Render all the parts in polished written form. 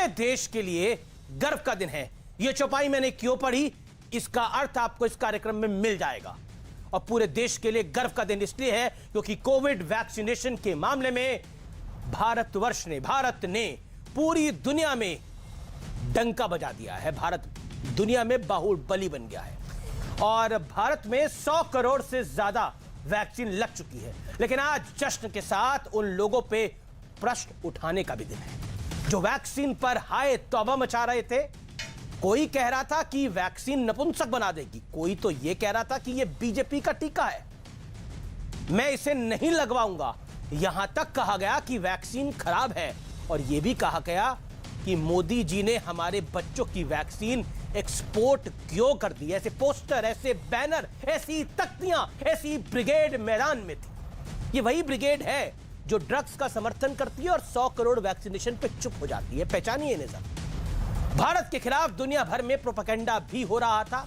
देश के लिए गर्व का दिन है। यह चौपाई मैंने क्यों पढ़ी, इसका अर्थ आपको इस कार्यक्रम में मिल जाएगा। और पूरे देश के लिए गर्व का दिन इसलिए है क्योंकि कोविड वैक्सीनेशन के मामले में भारत ने पूरी दुनिया में डंका बजा दिया है। भारत दुनिया में बाहुबली बन गया है और भारत में 100 करोड़ से ज्यादा वैक्सीन लग चुकी है। लेकिन आज जश्न के साथ उन लोगों पे प्रश्न उठाने का भी दिन है जो वैक्सीन पर हाय तौबा मचा रहे थे। कोई कह रहा था कि वैक्सीन नपुंसक बना देगी, कोई तो यह कह रहा था कि यह बीजेपी का टीका है, मैं इसे नहीं लगवाऊंगा। यहां तक कहा गया कि वैक्सीन खराब है और यह भी कहा गया कि मोदी जी ने हमारे बच्चों की वैक्सीन एक्सपोर्ट क्यों कर दी। ऐसे पोस्टर, ऐसे बैनर, ऐसी तख्तियां, ऐसी ब्रिगेड मैदान में थी। ये वही ब्रिगेड है जो ड्रग्स का समर्थन करती है और 100 करोड़ वैक्सीनेशन पे चुप हो जाती है। पहचानिए इन्हें सब। भारत के खिलाफ दुनिया भर में प्रोपेगेंडा भी हो रहा था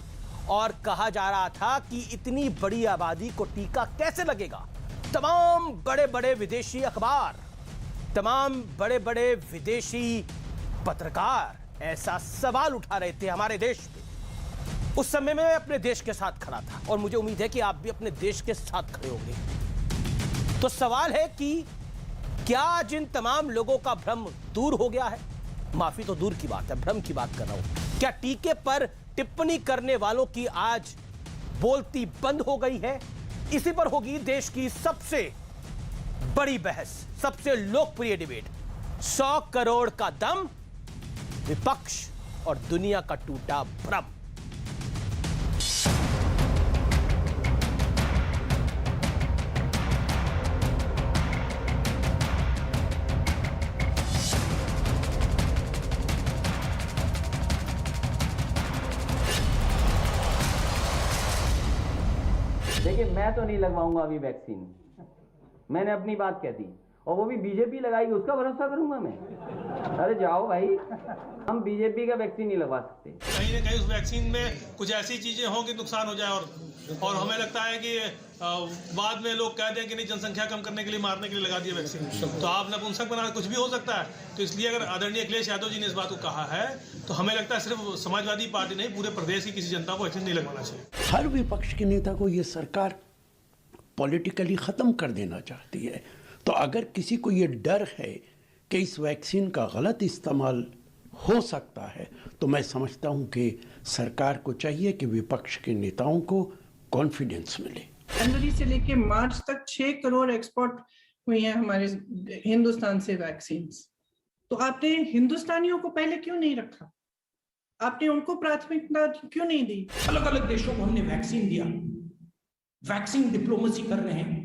और कहा जा रहा था कि इतनी बड़ी आबादी को टीका कैसे लगेगा। तमाम बड़े बड़े विदेशी अखबार, तमाम बड़े बड़े विदेशी पत्रकार ऐसा सवाल उठा रहे थे हमारे देश पे। उस समय मैं अपने देश के साथ खड़ा था और मुझे उम्मीद है कि आप भी अपने देश के साथ खड़े होंगे। तो सवाल है कि क्या जिन तमाम लोगों का भ्रम दूर हो गया है, माफी तो दूर की बात है, भ्रम की बात कर रहा हूं, क्या टीके पर टिप्पणी करने वालों की आज बोलती बंद हो गई है? इसी पर होगी देश की सबसे बड़ी बहस, सबसे लोकप्रिय डिबेट। 100 करोड़ का दम, विपक्ष और दुनिया का टूटा भ्रम। देखिए, मैं तो नहीं लगवाऊंगा अभी वैक्सीन, मैंने अपनी बात कह दी। और वो भी बीजेपी लगाएगी, उसका भरोसा करूंगा मैं? अरे जाओ भाई, हम बीजेपी का वैक्सीन नहीं लगवा सकते। कहीं ना कहीं उस वैक्सीन में कुछ ऐसी चीजें हों कि नुकसान हो जाए और हमें लगता है कि बाद में लोग कह दें कि नहीं, जनसंख्या कम करने के लिए, मारने के लिए लगा दिए वैक्सीन, तो आप नपुंसक बना, कुछ भी हो सकता है। तो इसलिए अगर आदरणीय अखिलेश यादव जी ने इस बात को कहा है तो हमें लगता है सिर्फ समाजवादी पार्टी नहीं, पूरे प्रदेश की किसी जनता को वैक्सीन नहीं लगवाना चाहिए। हर विपक्ष के नेता को ये सरकार पॉलिटिकली ख़त्म कर देना चाहती है। तो अगर किसी को ये डर है कि इस वैक्सीन का गलत इस्तेमाल हो सकता है, तो मैं समझता हूं कि सरकार को चाहिए कि विपक्ष के नेताओं को कॉन्फिडेंस मिले। जनवरी से लेकर मार्च तक 6 करोड़ एक्सपोर्ट हुई हैं हमारे हिंदुस्तान से वैक्सीन। तो आपने हिंदुस्तानियों को पहले क्यों नहीं रखा? आपने उनको प्राथमिकता क्यों नहीं दी? अलग अलग देशों को हमने वैक्सीन दिया, वैक्सीन डिप्लोमेसी कर रहे हैं,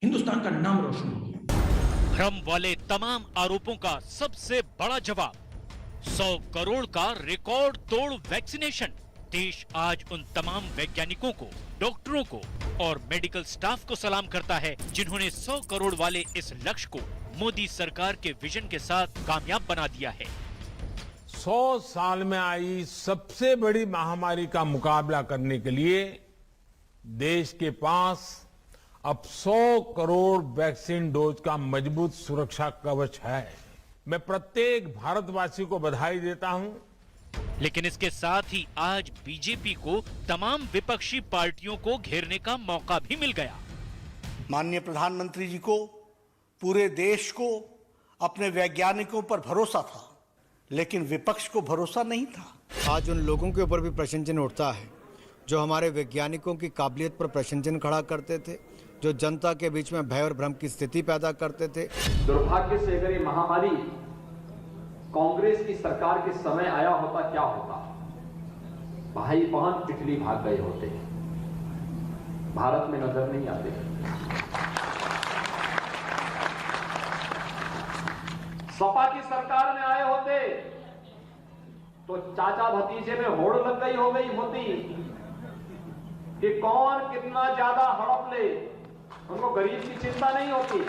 हिंदुस्तान का नाम रोशन हो गया। भ्रम वाले तमाम आरोपों का सबसे बड़ा जवाब 100 करोड़ का रिकॉर्ड तोड़ वैक्सीनेशन। देश आज उन तमाम वैज्ञानिकों को, डॉक्टरों को और मेडिकल स्टाफ को सलाम करता है जिन्होंने 100 करोड़ वाले इस लक्ष्य को मोदी सरकार के विजन के साथ कामयाब बना दिया है। 100 साल में आई सबसे बड़ी महामारी का मुकाबला करने के लिए देश के पास अब 100 करोड़ वैक्सीन डोज का मजबूत सुरक्षा कवच है। मैं प्रत्येक भारतवासी को बधाई देता हूं। लेकिन इसके साथ ही आज बीजेपी को तमाम विपक्षी पार्टियों को घेरने का मौका भी मिल गया। माननीय प्रधानमंत्री जी को, पूरे देश को अपने वैज्ञानिकों पर भरोसा था, लेकिन विपक्ष को भरोसा नहीं था। आज उन लोगों के ऊपर भी प्रश्न चिन्ह उठता है जो हमारे वैज्ञानिकों की काबिलियत पर प्रश्न चिन्ह खड़ा करते थे, जो जनता के बीच में भय और भ्रम की स्थिति पैदा करते थे। दुर्भाग्य से अगर ये महामारी कांग्रेस की सरकार के समय आया होता, क्या होता? भाई बहन इटली भाग गए होते, भारत में नजर नहीं आते। सपा की सरकार में आए होते तो चाचा भतीजे में होड़ लग गई हो गई होती कि कौन कितना ज्यादा हड़प ले। उनको गरीब की चिंता नहीं होती,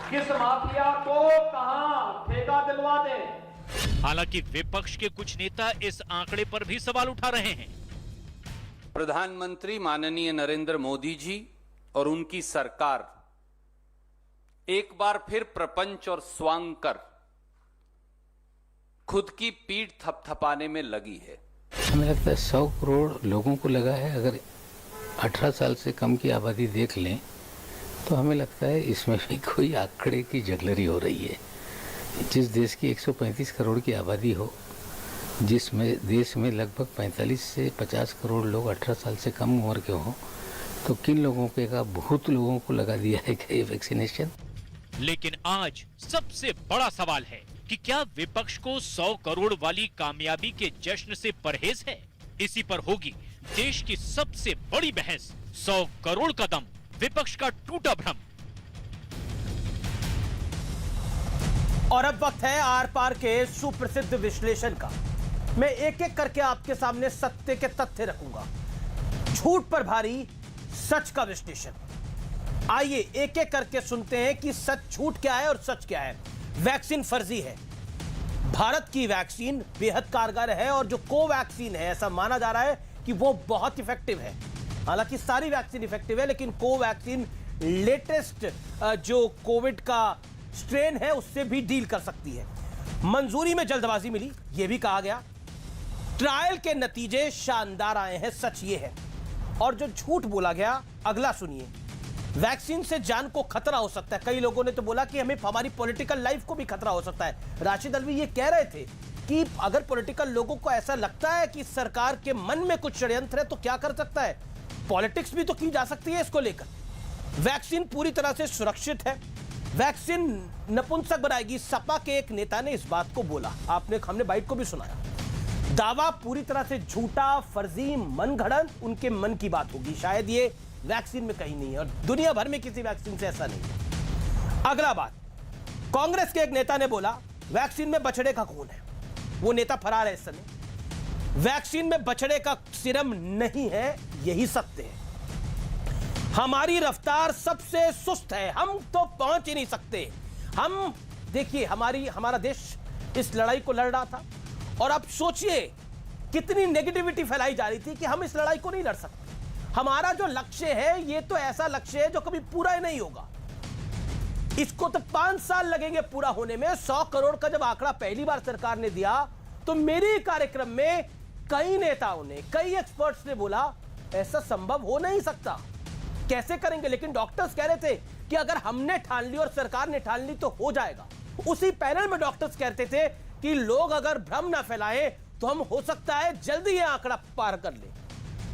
किस माफिया को कहां ठेका दिलवा दें। हालांकि विपक्ष के कुछ नेता इस आंकड़े पर भी सवाल उठा रहे हैं। प्रधानमंत्री माननीय नरेंद्र मोदी जी और उनकी सरकार एक बार फिर प्रपंच और स्वांग कर खुद की पीठ थपथपाने में लगी है। हमें लगता है 100 करोड़ लोगों को लगा है। अगर 18 साल से कम की आबादी देख लें तो हमें लगता है इसमें भी कोई आंकड़े की जगलरी हो रही है। जिस देश की 135 करोड़ की आबादी हो, जिसमें देश में लगभग 45 से 50 करोड़ लोग 18 साल से कम उम्र के हों, तो किन लोगों के का बहुत लोगों को लगा दिया है कि ये वैक्सीनेशन। लेकिन आज सबसे बड़ा सवाल है कि क्या विपक्ष को 100 करोड़ वाली कामयाबी के जश्न से परहेज है? इसी पर होगी देश की सबसे बड़ी बहस। 100 करोड़ का दम, विपक्ष का टूटा भ्रम। और अब वक्त है आर पार के सुप्रसिद्ध विश्लेषण का। मैं एक एक करके आपके सामने सत्य के तथ्य रखूंगा, झूठ पर भारी सच का विश्लेषण। आइए एक एक करके सुनते हैं कि सच झूठ क्या है और सच क्या है। वैक्सीन फर्जी है। भारत की वैक्सीन बेहद कारगर है और जो कोवैक्सीन है, ऐसा माना जा रहा है कि वो बहुत इफेक्टिव है। हालांकि सारी वैक्सीन इफेक्टिव है, लेकिन कोवैक्सीन लेटेस्ट जो कोविड का स्ट्रेन है उससे भी डील कर सकती है। मंजूरी में जल्दबाजी मिली, यह भी कहा गया। ट्रायल के नतीजे शानदार आए हैं, सच ये है। और जो झूठ बोला गया, अगला सुनिए। वैक्सीन से जान को खतरा हो सकता है। कई लोगों ने तो बोला कि हमें हमारी पॉलिटिकल लाइफ को भी खतरा हो सकता है। राशिद अलवी ये कह रहे थे कि अगर पॉलिटिकल लोगों को ऐसा लगता है कि सरकार के मन में कुछ षड्यंत्र है तो क्या कर सकता है, पॉलिटिक्स भी तो की जा सकती है इसको लेकर। वैक्सीन पूरी तरह से सुरक्षित है। वैक्सीन नपुंसक बनाएगी, सपा के एक नेता ने इस बात को बोला। हमने बाइट को भी सुनाया। दावा पूरी तरह से झूठा, फर्जी, मनगढ़ंत उनके मन की बात होगी। शायद ये वैक्सीन में कहीं नहीं है और दुनिया भर में किसी वैक्सीन से ऐसा नहीं है। अगला बात, कांग्रेस के एक नेता ने बोला वैक्सीन में बछड़े का खून है। वो नेता फरार है इस समय। वैक्सीन में बछड़े का सीरम नहीं है, यही सत्य है। हमारी रफ्तार सबसे सुस्त है, हम तो पहुंच ही नहीं सकते। हम देखिए, हमारा देश इस लड़ाई को लड़ रहा था और अब सोचिए कितनी नेगेटिविटी फैलाई जा रही थी कि हम इस लड़ाई को नहीं लड़ सकते। हमारा जो लक्ष्य है ये तो ऐसा लक्ष्य है जो कभी पूरा ही नहीं होगा। इसको तो 5 साल लगेंगे पूरा होने में। 100 करोड़ का जब आंकड़ा पहली बार सरकार ने दिया तो मेरे कार्यक्रम में कई नेताओं ने, कई एक्सपर्ट्स ने बोला ऐसा संभव हो नहीं सकता, कैसे करेंगे। लेकिन डॉक्टर्स कह रहे थे कि अगर हमने ठान ली और सरकार ने ठान ली तो हो जाएगा। उसी पैनल में डॉक्टर्स कहते थे कि लोग अगर भ्रम ना फैलाएं तो हम हो सकता है जल्दी ये आंकड़ा पार कर ले।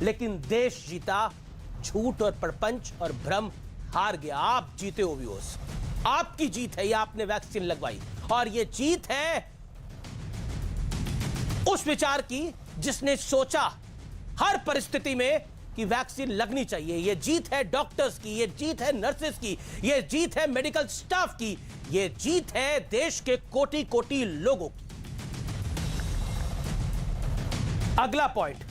लेकिन देश जीता, झूठ और प्रपंच और भ्रम हार गया। आप जीते हो व्यूअर्स, आपकी जीत है, ये आपने वैक्सीन लगवाई। और ये जीत है उस विचार की जिसने सोचा हर परिस्थिति में कि वैक्सीन लगनी चाहिए। ये जीत है डॉक्टर्स की, ये जीत है नर्सेस की, ये जीत है मेडिकल स्टाफ की, ये जीत है देश के कोटि कोटि लोगों की। अगला पॉइंट,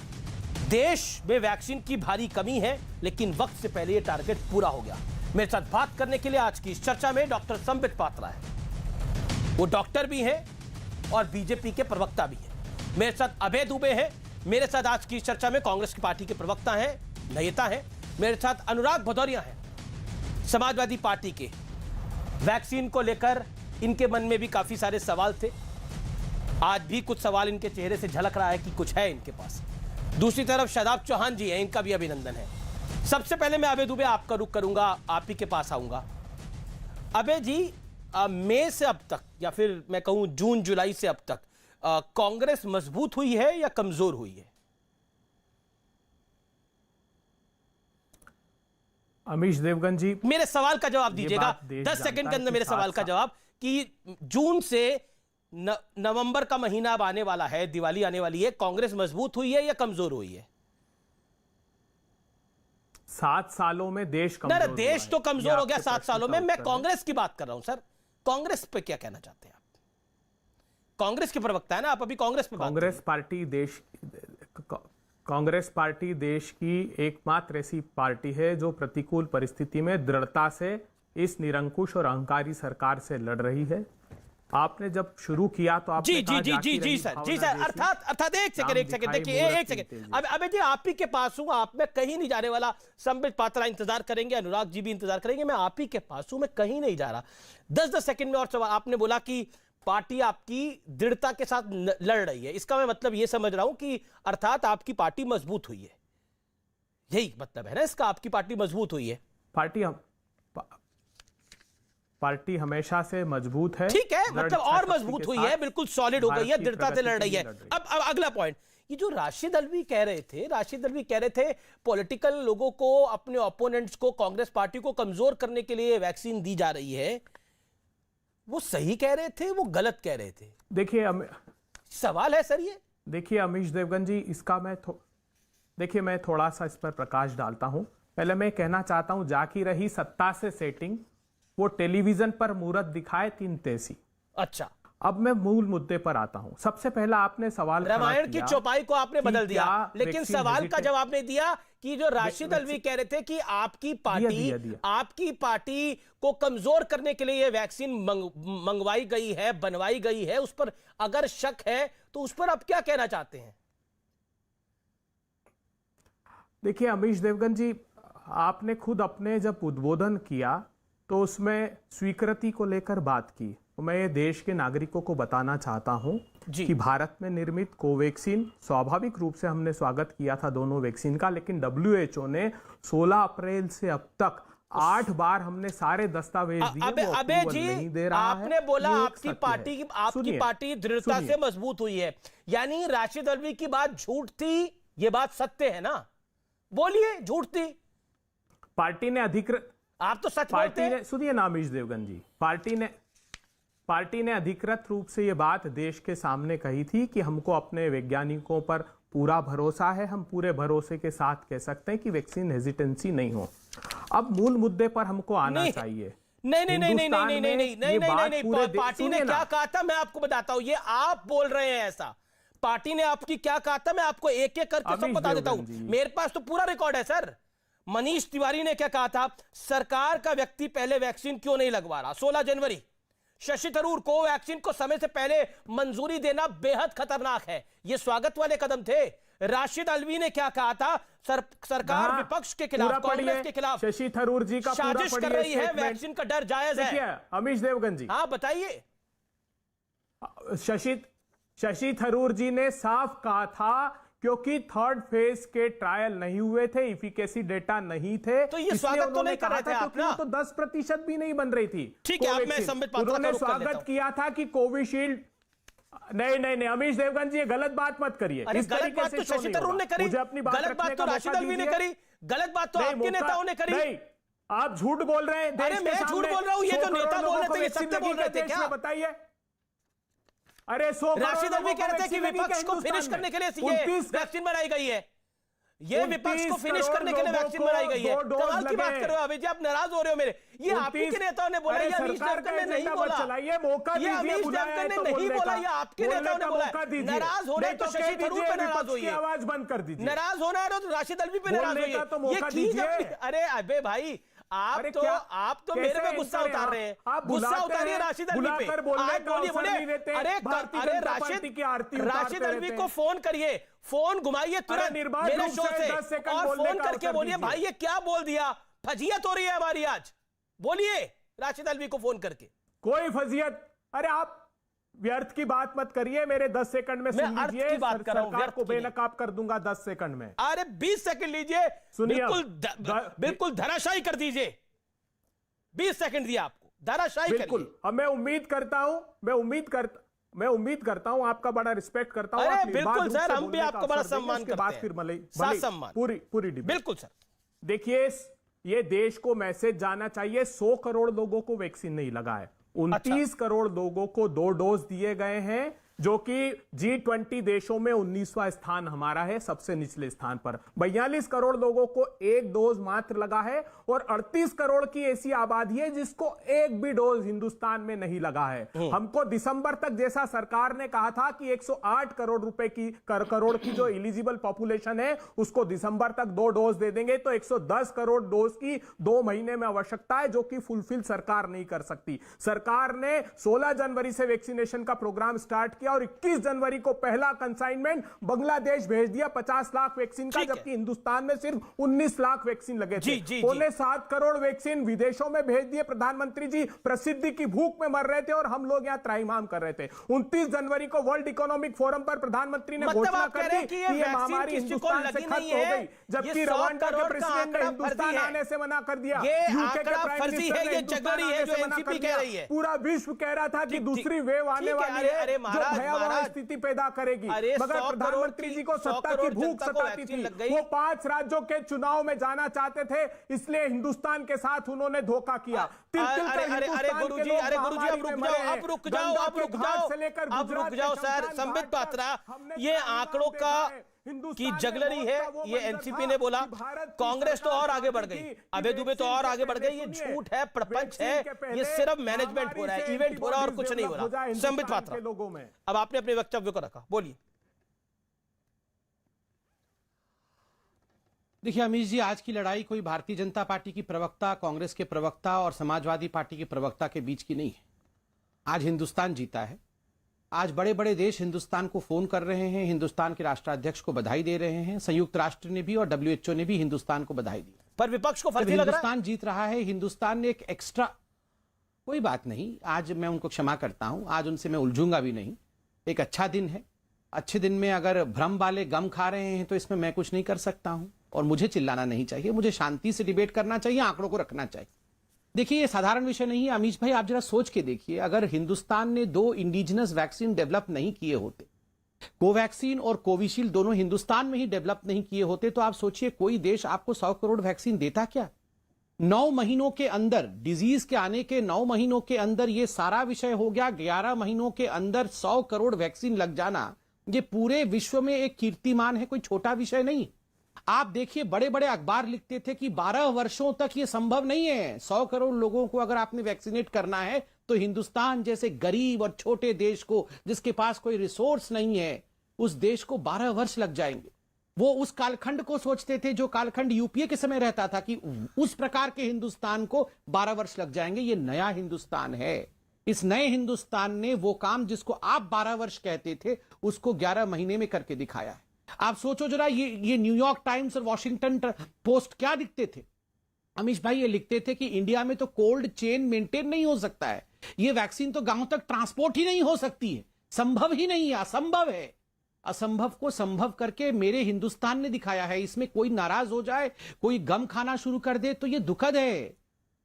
देश में वैक्सीन की भारी कमी है, लेकिन वक्त से पहले यह टारगेट पूरा हो गया। मेरे साथ बात करने के लिए आज की इस चर्चा में डॉक्टर संबित पात्रा है। वो डॉक्टर भी हैं और बीजेपी के प्रवक्ता भी हैं। मेरे साथ अभय दुबे हैं। मेरे साथ आज की इस चर्चा में कांग्रेस की पार्टी के प्रवक्ता हैं, नेता हैं। मेरे साथ अनुराग भदौरिया हैं, समाजवादी पार्टी के। वैक्सीन को लेकर इनके मन में भी काफी सारे सवाल थे। आज भी कुछ सवाल इनके चेहरे से झलक रहा है कि कुछ है इनके पास। दूसरी तरफ शादाब चौहान जी हैं, इनका भी अभिनंदन है। सबसे पहले मैं अभय दुबे आपका रुख करूंगा, आप ही के पास आऊंगा। अभय जी, मई से अब तक या फिर मैं कहूं जून जुलाई से अब तक कांग्रेस मजबूत हुई है या कमजोर हुई है? अमीश देवगन जी, मेरे सवाल का जवाब दीजिएगा 10 सेकंड के अंदर। मेरे सवाल का जवाब कि जून से नवंबर का महीना अब आने वाला है, दिवाली आने वाली है, कांग्रेस मजबूत हुई है या कमजोर हुई है? 7 सालों में देश कमजोर देश तो कमजोर हो गया 7 सालों में। मैं कांग्रेस की बात कर रहा हूं सर। कांग्रेस पे क्या कहना चाहते हैं आप? कांग्रेस के प्रवक्ता है ना आप, अभी कांग्रेस पे कांग्रेस पार्टी देश की एकमात्र ऐसी पार्टी है जो प्रतिकूल परिस्थिति में दृढ़ता से इस निरंकुश और अहंकारी सरकार से लड़ रही है। आपने जब शुरू किया तो आपने जी कहा जी जी जाकी जी जी रही सर, भावना जी सर, देश में। अर्थात एक सेकंड देखिए, एक सेकंड। अब अबे जी आप ही के पास हूं, आप में कहीं नहीं जाने वाला। संबित पात्रा इंतजार करेंगे, अनुराग जी भी इंतजार करेंगे, मैं आप ही के पास हूं, मैं कहीं नहीं जा रहा। 10 सेकंड में और सवाल। आपने बोला कि पार्टी आपकी दृढ़ता के साथ लड़ रही है, इसका मैं मतलब यह समझ रहा हूं कि अर्थात आपकी पार्टी मजबूत हुई है, यही मतलब है ना इसका, आपकी पार्टी मजबूत हुई है। पार्टी हमेशा से मजबूत है, ठीक है, मतलब और मजबूत हुई है, बिल्कुल सॉलिड हो गई है, दृढ़ता से लड़ रही है। अब अगला पॉइंट, ये जो राशिद अल्वी कह रहे थे पॉलिटिकल लोगों को, अपने ओपोनेंट्स को, कांग्रेस पार्टी को कमजोर करने के लिए वैक्सीन दी जा रही है, वो सही कह रहे थे, वो गलत कह रहे थे? देखिए सवाल है सर ये। देखिए अमीश देवगन जी, इसका देखिए मैं थोड़ा सा इस पर प्रकाश डालता हूं। पहले मैं कहना चाहता हूं, जाकी रही सत्ता से सेटिंग, वो टेलीविजन पर मूरत दिखाए 3 तेसी। अच्छा, अब मैं मूल मुद्दे पर आता हूं। सबसे पहला आपने सवाल रामायण की चौपाई को आपने बदल दिया, लेकिन सवाल का जवाब नहीं दिया कि जो राशिद अल्वी कह रहे थे कि आपकी पार्टी को कमजोर करने के लिए ये वैक्सीन मंगवाई गई है, बनवाई गई है, उस पर अगर शक है तो उस पर आप क्या कहना चाहते हैं? देखिए अमीश देवगन जी, आपने खुद अपने जब उद्बोधन किया तो उसमें स्वीकृति को लेकर बात की। मैं ये देश के नागरिकों को बताना चाहता हूं कि भारत में निर्मित कोवैक्सीन, स्वाभाविक रूप से हमने स्वागत किया था दोनों वैक्सीन का, लेकिन WHO ने 16 अप्रैल से अब तक 8 बार हमने सारे दस्तावेज दिए, अबे जी, नहीं दे रहा आपने बोला आपकी पार्टी दृढ़ता से मजबूत हुई है, यानी राशिद अल्वी की बात झूठ थी, ये बात सत्य है ना? बोलिए, झूठ थी? पार्टी ने अधिकृत, आप तो सच बोलते हैं। सुनिए ना अमीश देवगन जी, पार्टी ने अधिकृत रूप से ये बात देश के सामने कही थी कि हमको अपने वैज्ञानिकों पर पूरा भरोसा है, हम पूरे भरोसे के साथ कह सकते हैं कि वैक्सीन हेजिटेंसी नहीं हो। अब मूल मुद्दे पर हमको आना चाहिए। नहीं, पार्टी ने क्या कहा था मैं आपको बताता हूं, ये आप बोल रहे हैं ऐसा। पार्टी ने आपकी क्या कहा था मैं आपको एक एक करके सब बता देता हूं, मेरे पास तो पूरा रिकॉर्ड है सर। मनीष तिवारी ने क्या कहा था, सरकार का व्यक्ति पहले वैक्सीन क्यों नहीं लगवा रहा? 16 जनवरी। शशि थरूर को वैक्सीन को समय से पहले मंजूरी देना बेहद खतरनाक है, ये स्वागत वाले कदम थे। राशिद अल्वी ने क्या कहा था, सरकार विपक्ष के खिलाफ, कांग्रेस के खिलाफ शशि थरूर जी का साजिश कर रही है, वैक्सीन का डर जायज है। अमीश देवगन जी, हाँ बताइए। शशि थरूर जी ने साफ कहा था क्योंकि 3rd फेज के ट्रायल नहीं हुए थे, इफिकेसी डेटा नहीं थे, तो ये स्वागत तो नहीं कर रहे थे आप ना? तो 10% भी नहीं बन रही थी। ठीक है, अब मैं संबित पात्रा का रुख कर लेता हूं। स्वागत किया था कि कोविशील्ड, नहीं अमीश देवगन जी, ये गलत बात मत करिए। इस गलत बात तो शशि थरूर ने करी, गलत बात तो राशिद अल्वी ने करी, गलत बात तो आपके नेताओं ने करी। नहीं, आप झूठ बोल रहे हैं। अरे मैं झूठ बोल रहा हूं, ये तो नेता बोल रहे थे, ये सत्य बोल रहे थे क्या? बताइए। अरे राशिद अल्वी कह रहे थे कि विपक्ष को फिनिश करने के लिए ये वैक्सीन बनाई गई है, ये विपक्ष को फिनिश करने के लिए वैक्सीन बनाई गई है। कमाल की बात कर रहे हो अभी जी, आप नाराज हो रहे हो मेरे। ये आप ही के नेताओं ने बोला, ये अमीश देवगन ने नहीं बोला, ये अमीश देवगन ने नहीं बोला, ये आपके नेताओं ने बोला। नाराज होना है तो शशि थरूर पे नाराज होइए, आवाज बंद कर दीजिए। नाराज होना है तो राशिद अल्वी पे नाराज होइए। अरे अबे भाई, आप तो मेरे पे गुस्सा उतार रहे हैं, गुस्सा उतारिए राशिद अल्वी पे। आप बोलिए, अरे राशिद अल्वी को फोन करिए, फोन घुमाइए तुरंत मेरे शो से और फोन करके बोलिए भाई ये क्या बोल दिया, फजीयत हो रही है हमारी आज। बोलिए राशिद अल्वी को फोन करके। कोई फजीयत, अरे आप व्यर्थ की बात मत करिए, मेरे 10 सेकंड में सुन लीजिए, की बात कर रहा हूं, सरकार को बेनकाब कर दूंगा 10 सेकंड में। अरे 20 सेकंड लीजिए, बिल्कुल धराशायी कर दीजिए। 20 सेकंड दिया आपको, धराशायी बिल्कुल। अब मैं उम्मीद करता हूं, आपका बड़ा रिस्पेक्ट करता हूं। अरे बिल्कुल सर, हम भी आपको बड़ा सम्मान करते हैं, सम्मान पूरी बिल्कुल सर। देखिए, ये देश को मैसेज जाना चाहिए, 100 करोड़ लोगों को वैक्सीन नहीं लगा है, 29 करोड़ लोगों को 2 डोज दिए गए हैं, जो कि G20 देशों में 19वां स्थान हमारा है, सबसे निचले स्थान पर। 42 करोड़ लोगों को एक डोज मात्र लगा है और 38 करोड़ की ऐसी आबादी है जिसको एक भी डोज हिंदुस्तान में नहीं लगा है। हमको दिसंबर तक, जैसा सरकार ने कहा था कि 108 करोड़ रुपए की करोड़ की जो एलिजिबल पॉपुलेशन है उसको दिसंबर तक 2 डोज दे देंगे, तो 110 करोड़ डोज की 2 महीने में आवश्यकता है, जो कि फुलफिल सरकार नहीं कर सकती। सरकार ने 16 जनवरी से वैक्सीनेशन का प्रोग्राम स्टार्ट किया और 21 जनवरी को पहला कंसाइनमेंट बांग्लादेश भेज दिया 50 लाख वैक्सीन का, जबकि हिंदुस्तान में सिर्फ 19 लाख वैक्सीन लगे थे। 7.25 करोड़ वैक्सीन विदेशों में भेज दिए। प्रधानमंत्री जी प्रसिद्धि की भूख में मर रहे थे और हम लोग यहाँ त्राहिमाम कर रहे थे। 29 जनवरी को वर्ल्ड इकोनॉमिक फोरम पर प्रधानमंत्री ने घोषणा कर दी कि ये महामारी हिंदुस्तान से खत्म हो गई, जबकि रवांडा के प्रेसिडेंट ने हिंदुस्तान आने से मना कर दिया। यूके के प्राइम मिनिस्टर ने हिंदुस्तान आने से मना कर दिया। पूरा विश्व कह रहा था कि दूसरी वेव आने वाली है जो भयावह स्थिति पैदा करेगी, मगर प्रधानमंत्री जी को सत्ता की भूख सताती थी। वो 5 राज्यों के चुनाव में जाना चाहते थे, इसलिए हिंदुस्तान के साथ उन्होंने धोखा किया। अब रुक जाओ सर, संबित पात्रा, ये आंकड़ों का की जगलरी है, ये एनसीपी ने बोला। कांग्रेस तो और आगे बढ़ गई, अभय दुबे तो और आगे बढ़ गई। ये झूठ है, प्रपंच है, ये सिर्फ मैनेजमेंट हो रहा है, इवेंट हो रहा है और कुछ नहीं हो रहा। संबित पात्रा, अब आपने अपने वक्तव्य को रखा, बोलिए। देखिए अमीश जी, आज की लड़ाई कोई भारतीय जनता पार्टी की प्रवक्ता, कांग्रेस के प्रवक्ता और समाजवादी पार्टी के प्रवक्ता के बीच की नहीं है। आज हिंदुस्तान जीता है। आज बड़े बड़े देश हिंदुस्तान को फोन कर रहे हैं, हिंदुस्तान के राष्ट्राध्यक्ष को बधाई दे रहे हैं। संयुक्त राष्ट्र ने भी और WHO ने भी हिंदुस्तान को बधाई दी। पर विपक्ष को फर्जी लग रहा है। हिंदुस्तान जीत रहा है, हिंदुस्तान ने एक एक्स्ट्रा, कोई बात नहीं, आज मैं उनको क्षमा करता हूं, आज उनसे मैं उलझूंगा भी नहीं। एक अच्छा दिन है, अच्छे दिन में अगर भ्रम वाले गम खा रहे हैं तो इसमें मैं कुछ नहीं कर सकता हूं और मुझे चिल्लाना नहीं चाहिए। मुझे शांति से डिबेट करना चाहिए, आंकड़ों को रखना चाहिए। देखिए ये साधारण विषय नहीं है अमीश भाई, आप जरा सोच के देखिए, अगर हिंदुस्तान ने 2 इंडिजिनस वैक्सीन डेवलप नहीं किए होते, कोवैक्सीन और कोविशील्ड दोनों हिंदुस्तान में ही डेवलप नहीं किए होते, तो आप सोचिए कोई देश आपको 100 करोड़ वैक्सीन देता क्या? 9 महीनों के अंदर, डिजीज के आने के 9 महीनों के अंदर ये सारा विषय हो गया। 11 महीनों के अंदर 100 करोड़ वैक्सीन लग जाना, ये पूरे विश्व में एक कीर्तिमान है, कोई छोटा विषय नहीं। आप देखिए बड़े बड़े अखबार लिखते थे कि 12 वर्षों तक ये संभव नहीं है। 100 करोड़ लोगों को अगर आपने वैक्सीनेट करना है तो हिंदुस्तान जैसे गरीब और छोटे देश को, जिसके पास कोई रिसोर्स नहीं है, उस देश को 12 वर्ष लग जाएंगे। वो उस कालखंड को सोचते थे जो कालखंड यूपीए के समय रहता था कि उस प्रकार के हिंदुस्तान को 12 वर्ष लग जाएंगे। ये नया हिंदुस्तान है। इस नए हिंदुस्तान ने वो काम जिसको आप 12 वर्ष कहते थे उसको 11 महीने में करके दिखाया है। आप सोचो जरा, ये न्यूयॉर्क टाइम्स और वॉशिंगटन पोस्ट क्या लिखते थे अमीश भाई? ये लिखते थे कि इंडिया में तो कोल्ड चेन मेंटेन नहीं हो सकता है, ये वैक्सीन तो गांव तक ट्रांसपोर्ट ही नहीं हो सकती है, संभव ही नहीं है, असंभव है। असंभव को संभव करके मेरे हिंदुस्तान ने दिखाया है। इसमें कोई नाराज हो जाए, कोई गम खाना शुरू कर दे तो ये दुखद है।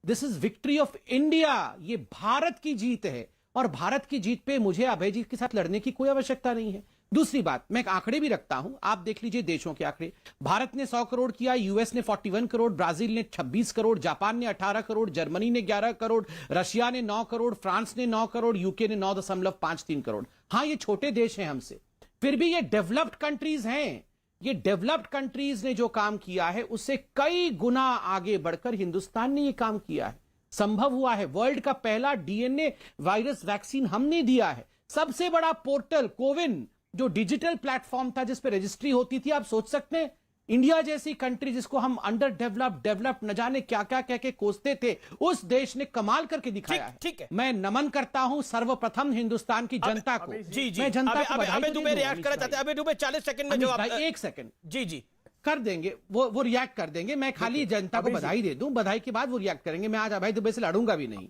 This is victory of India, ये भारत की जीत है और भारत की जीत पे मुझे अभय जी के साथ लड़ने की कोई आवश्यकता नहीं है। दूसरी बात, मैं एक आंकड़े भी रखता हूं, आप देख लीजिए देशों के आंकड़े। भारत ने 100 करोड़ किया, यूएस ने 41 करोड़, ब्राजील ने 26 करोड़, जापान ने 18 करोड़, जर्मनी ने 11 करोड़, रशिया ने 9 करोड़, फ्रांस ने 9 करोड़, यूके ने 9.53 करोड़। हां ये छोटे देश हैं हमसे, फिर भी ये डेवलप्ड कंट्रीज हैं। ये डेवलप्ड कंट्रीज ने जो काम किया है उससे कई गुना आगे बढ़कर हिंदुस्तान ने ये काम किया है, संभव हुआ है। वर्ल्ड का पहला डीएनए वायरस वैक्सीन हमने दिया है। सबसे बड़ा पोर्टल कोविन, जो डिजिटल प्लेटफॉर्म था जिस पे रजिस्ट्री होती थी, आप सोच सकते हैं इंडिया जैसी कंट्री जिसको हम अंडर डेवलप न जाने क्या क्या कह के कोसते थे, उस देश ने कमाल करके दिखाया है। ठीक है, मैं नमन करता हूं सर्वप्रथम हिंदुस्तान की जनता को। जी जी, मैं जनता को अबे दुबे रिएक्ट करना चाहते हैं। अबे दुबे 40 सेकंड में जवाब। 1 सेकंड जी जी कर देंगे, वो रिएक्ट कर देंगे। मैं खाली जनता को बधाई दे दूं, बधाई के बाद वो रिएक्ट करेंगे। मैं आज अभय दुबे से लड़ूंगा भी नहीं।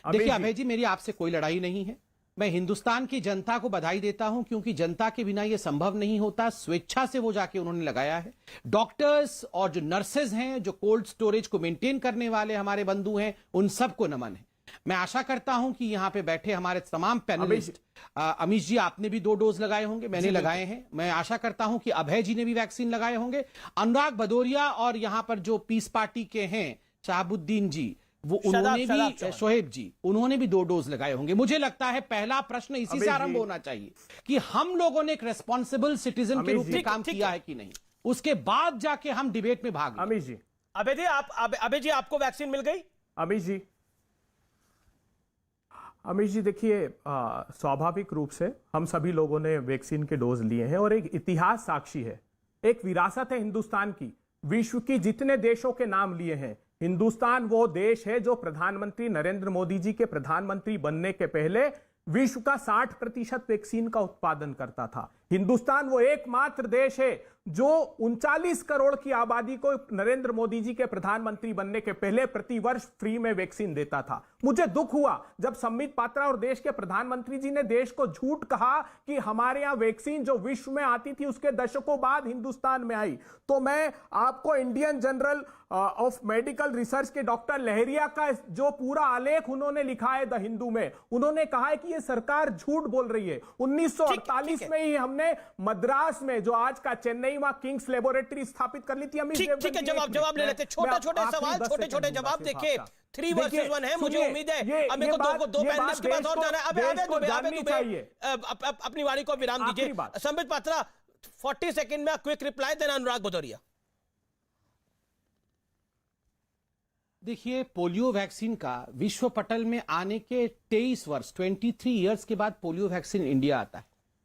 देखिए अभय जी, मेरी आपसे कोई लड़ाई नहीं है। मैं हिंदुस्तान की जनता को बधाई देता हूं क्योंकि जनता के बिना यह संभव नहीं होता। स्वेच्छा से वो जाके उन्होंने लगाया है। डॉक्टर्स और जो नर्सेज हैं, जो कोल्ड स्टोरेज को मेंटेन करने वाले हमारे बंधु हैं, उन सबको नमन है। मैं आशा करता हूं कि यहां पे बैठे हमारे तमाम पैनलिस्ट, अमीश जी आपने भी 2 डोज लगाए होंगे, मैंने लगाए हैं। मैं आशा करता हूं कि अभय जी ने भी वैक्सीन लगाए होंगे। अनुराग भदौरिया और यहां पर जो पीस पार्टी के हैं शहाबुद्दीन जी, वो उन्होंने भी, शोहेब जी, उन्होंने भी 2 डोज लगाए होंगे। मुझे लगता है पहला प्रश्न इसी से आरंभ होना चाहिए कि हम लोगों ने एक रेस्पॉन्सिबल सिटीजन के रूप में काम किया है कि नहीं, उसके बाद जाके हम डिबेट में भाग लें। अमित जी, अबे जी आपको वैक्सीन मिल गई? अमित जी देखिए, स्वाभाविक रूप से हम सभी लोगों ने वैक्सीन के डोज लिए हैं और एक इतिहास साक्षी है, एक विरासत है हिंदुस्तान की। विश्व की जितने देशों के नाम लिए हैं, हिंदुस्तान वो देश है जो प्रधानमंत्री नरेंद्र मोदी जी के प्रधानमंत्री बनने के पहले विश्व का 60% वैक्सीन का उत्पादन करता था। हिंदुस्तान वो एकमात्र देश है जो 39 करोड़ की आबादी को नरेंद्र मोदी जी के प्रधानमंत्री बनने के पहले प्रतिवर्ष फ्री में वैक्सीन देता था। मुझे दुख हुआ जब संबित पात्रा और देश के प्रधानमंत्री जी ने देश को झूठ कहा कि हमारे यहां वैक्सीन जो विश्व में आती थी उसके दशकों बाद हिंदुस्तान में आई। तो मैं आपको Indian journal of medical research के डॉक्टर लहरिया का जो पूरा आलेख उन्होंने लिखा है द हिंदू में, उन्होंने कहा है कि यह सरकार झूठ बोल रही है। 1948 में ही हमने मद्रास में, जो आज का चेन्नई, वहां किंग्स लेबोरेटरी स्थापित कर ली थी। ठीक है, जवाब ले लेते, छोटे सवाल, छोटे जवाब। देखिए 3 वर्सेस 1 है, मुझे उम्मीद है अब मेरे को 2 पैनलिस्ट के पास और जाना है। अबे अपनी वाणी को विराम दीजिए। संबित पात्रा 40 सेकंड में क्विक रिप्लाई, देन अनुराग भदौरिया। देखिए, पोलियो वैक्सीन का विश्व पटल में आने के 23 ईयर्स के बाद पोलियो वैक्सीन इंडिया आता है।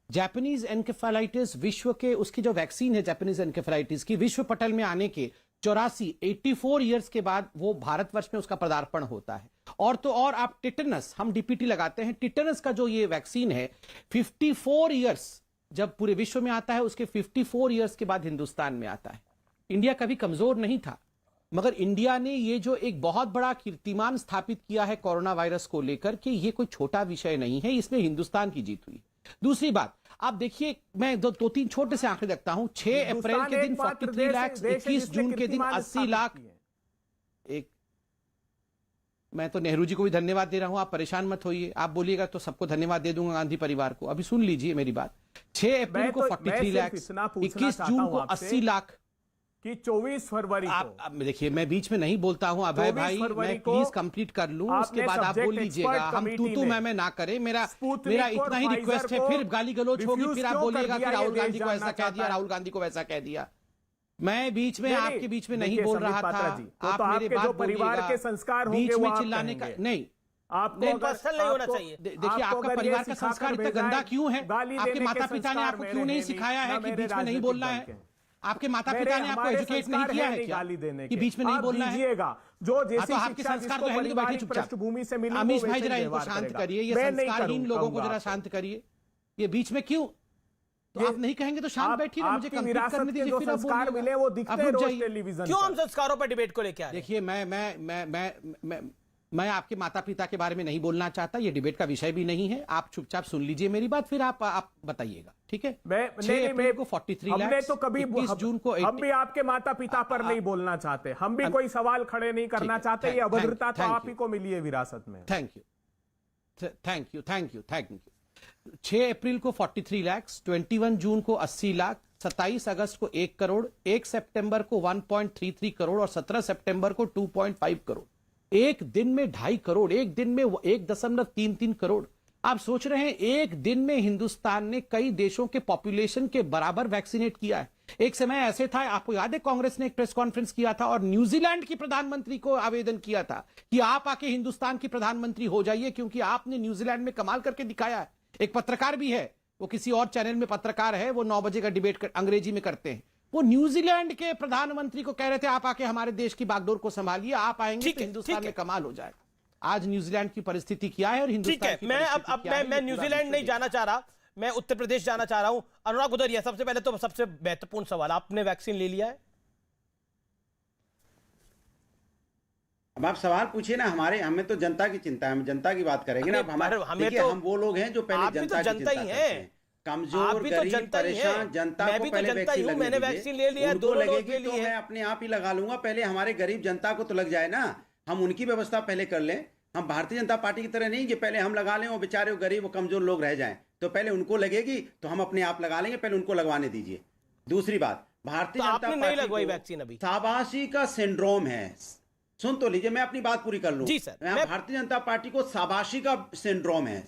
जापानीज एनकेफेलाइटिस विश्व के, उसकी जो वैक्सीन है जापानीज एनकेफेलाइटिस की, विश्व पटल में आने के 84 ईयर्स के बाद वो भारतवर्ष में उसका पदार्पण होता है। और तो और आप टिटेनस, हम डीपीटी लगाते हैं, टिटेनस का जो ये वैक्सीन है 54 ईयर्स जब पूरे विश्व में आता है, उसके 54 ईयर्स के बाद हिंदुस्तान में आता है। इंडिया कभी कमजोर नहीं था, मगर इंडिया ने ये जो एक बहुत बड़ा कीर्तिमान स्थापित किया है कोरोना वायरस को लेकर कि ये कोई छोटा विषय नहीं है, इसमें हिंदुस्तान की जीत हुई। दूसरी बात, आप देखिए, मैं 2-3 छोटे से आंकड़े रखता हूं। 6 अप्रैल के दिन 43 लाख, 21 जून के दिन 80 लाख। मैं तो नेहरू जी को भी धन्यवाद दे रहा हूं, आप परेशान मत होइए, आप बोलिएगा तो सबको धन्यवाद दे दूंगा, गांधी परिवार को। अभी सुन लीजिए मेरी बात। 6 अप्रैल को 43 लाख, 21 जून को 80 लाख कि 24 फरवरी आप देखिए, मैं बीच में नहीं बोलता हूं। अभय भाई, मैं प्लीज कंप्लीट कर लूं, उसके बाद आप बोल लीजिएगा। हम तू मैं ना करें, मेरा इतना ही रिक्वेस्ट है। फिर गाली गलौज होगी, फिर आप बोलिएगा कि राहुल गांधी को ऐसा कह दिया, राहुल गांधी को वैसा कह दिया। मैं बीच में आपके बीच में नहीं बोल रहा था। आप मेरे बात परिवार के संस्कार बीच में चिल्लाने का नहीं, आपको पर्सनल नहीं होना चाहिए। देखिए, आपका परिवार का संस्कार इतना गंदा क्यों है? आपके माता पिता ने आपको क्यों नहीं सिखाया है कि बीच में नहीं बोलना है? आपके माता पिता ने आपको एजुकेट नहीं किया है क्या कि बीच में नहीं बोलना है? जो जैसे आपके संस्कार तो है नहीं, बैठिए चुपचाप। अमीश भाई जरा इनको शांत करिए, ये संस्कारहीन लोगों को जरा शांत करिए। ये बीच में क्यों? तो आप नहीं कहेंगे तो शांत बैठिए ना, मुझे कंप्लीट करने दीजिए, फिर संस्कार मिले वो दिखते हैं रोज टेलीविजन। क्यों हम संस्कारों पर डिबेट को लेके आए? देखिए, मैं आपके माता पिता के बारे में नहीं बोलना चाहता, ये डिबेट का विषय भी नहीं है। आप चुपचाप सुन लीजिए मेरी बात, फिर आप बताइएगा, ठीक है? 6 अप्रैल को 43 लाख, तो कभी 21 जून को हम भी आपके माता पिता पर नहीं बोलना चाहते, हम भी कोई सवाल खड़े नहीं करना चाहते। ये अभद्रता तो आप ही को मिली है विरासत में। Thank you. 6 अप्रैल को 43 लाख, 21 जून को 80 लाख, 27 अगस्त को 1 करोड़, 1 सितंबर को 1.33 करोड़ और 17 सितंबर को 2.5 करोड़। एक दिन में 2.5 करोड़, एक दिन में 1.33 करोड़। आप सोच रहे हैं, एक दिन में हिंदुस्तान ने कई देशों के पॉपुलेशन के बराबर वैक्सीनेट किया है। एक समय ऐसे था, आपको याद है, कांग्रेस ने एक प्रेस कॉन्फ्रेंस किया था और न्यूजीलैंड की प्रधानमंत्री को आवेदन किया था कि आप आके हिंदुस्तान की प्रधानमंत्री हो जाइए, क्योंकि आपने न्यूजीलैंड में कमाल करके दिखाया है। एक पत्रकार भी है, वो किसी और चैनल में पत्रकार है, वो 9 बजे का डिबेट अंग्रेजी में करते हैं। वो न्यूजीलैंड के प्रधानमंत्री को कह रहे थे आप आके हमारे देश की बागडोर को संभालिए, आप आएंगे तो हिंदुस्तान में कमाल हो जाएगा। आज न्यूजीलैंड की परिस्थिति क्या है और हिंदुस्तान की परिस्थिति क्या है? मैं न्यूजीलैंड नहीं जाना चाह रहा, मैं उत्तर प्रदेश जाना चाह रहा हूं। अनुराग भदौरिया, सबसे पहले तो सबसे महत्वपूर्ण सवाल, आपने वैक्सीन ले लिया है? अब आप सवाल पूछिए ना, हमें तो जनता की चिंता है, हम जनता की बात करेंगे ना। हमें तो हम वो लोग हैं जो पहले जनता की चिंता करते हैं। कमजोर, गरीब, परेशान जनता को पहले वैक्सीन लगने मैंने वैक्सीन ले लिया, उनको लगेगी तो मैं अपने आप ही लगा लूंगा। पहले हमारे गरीब जनता को तो लग जाए ना, हम उनकी व्यवस्था पहले कर लें। हम भारतीय जनता पार्टी की तरह नहीं कि पहले हम लगा लें और बेचारे गरीब और कमजोर लोग रह जाएं, तो पहले उनको लगेगी तो हम अपने आप लगा लेंगे, पहले उनको लगवाने दीजिए। दूसरी बात, भारतीय जनता पार्टी नहीं लगवाई वैक्सीन अभी। शाबाशी का सिंड्रोम है, सुन तो लीजिए, मैं अपनी बात पूरी कर लूं। जी सर, भारतीय जनता पार्टी को शाबाशी का सिंड्रोम है,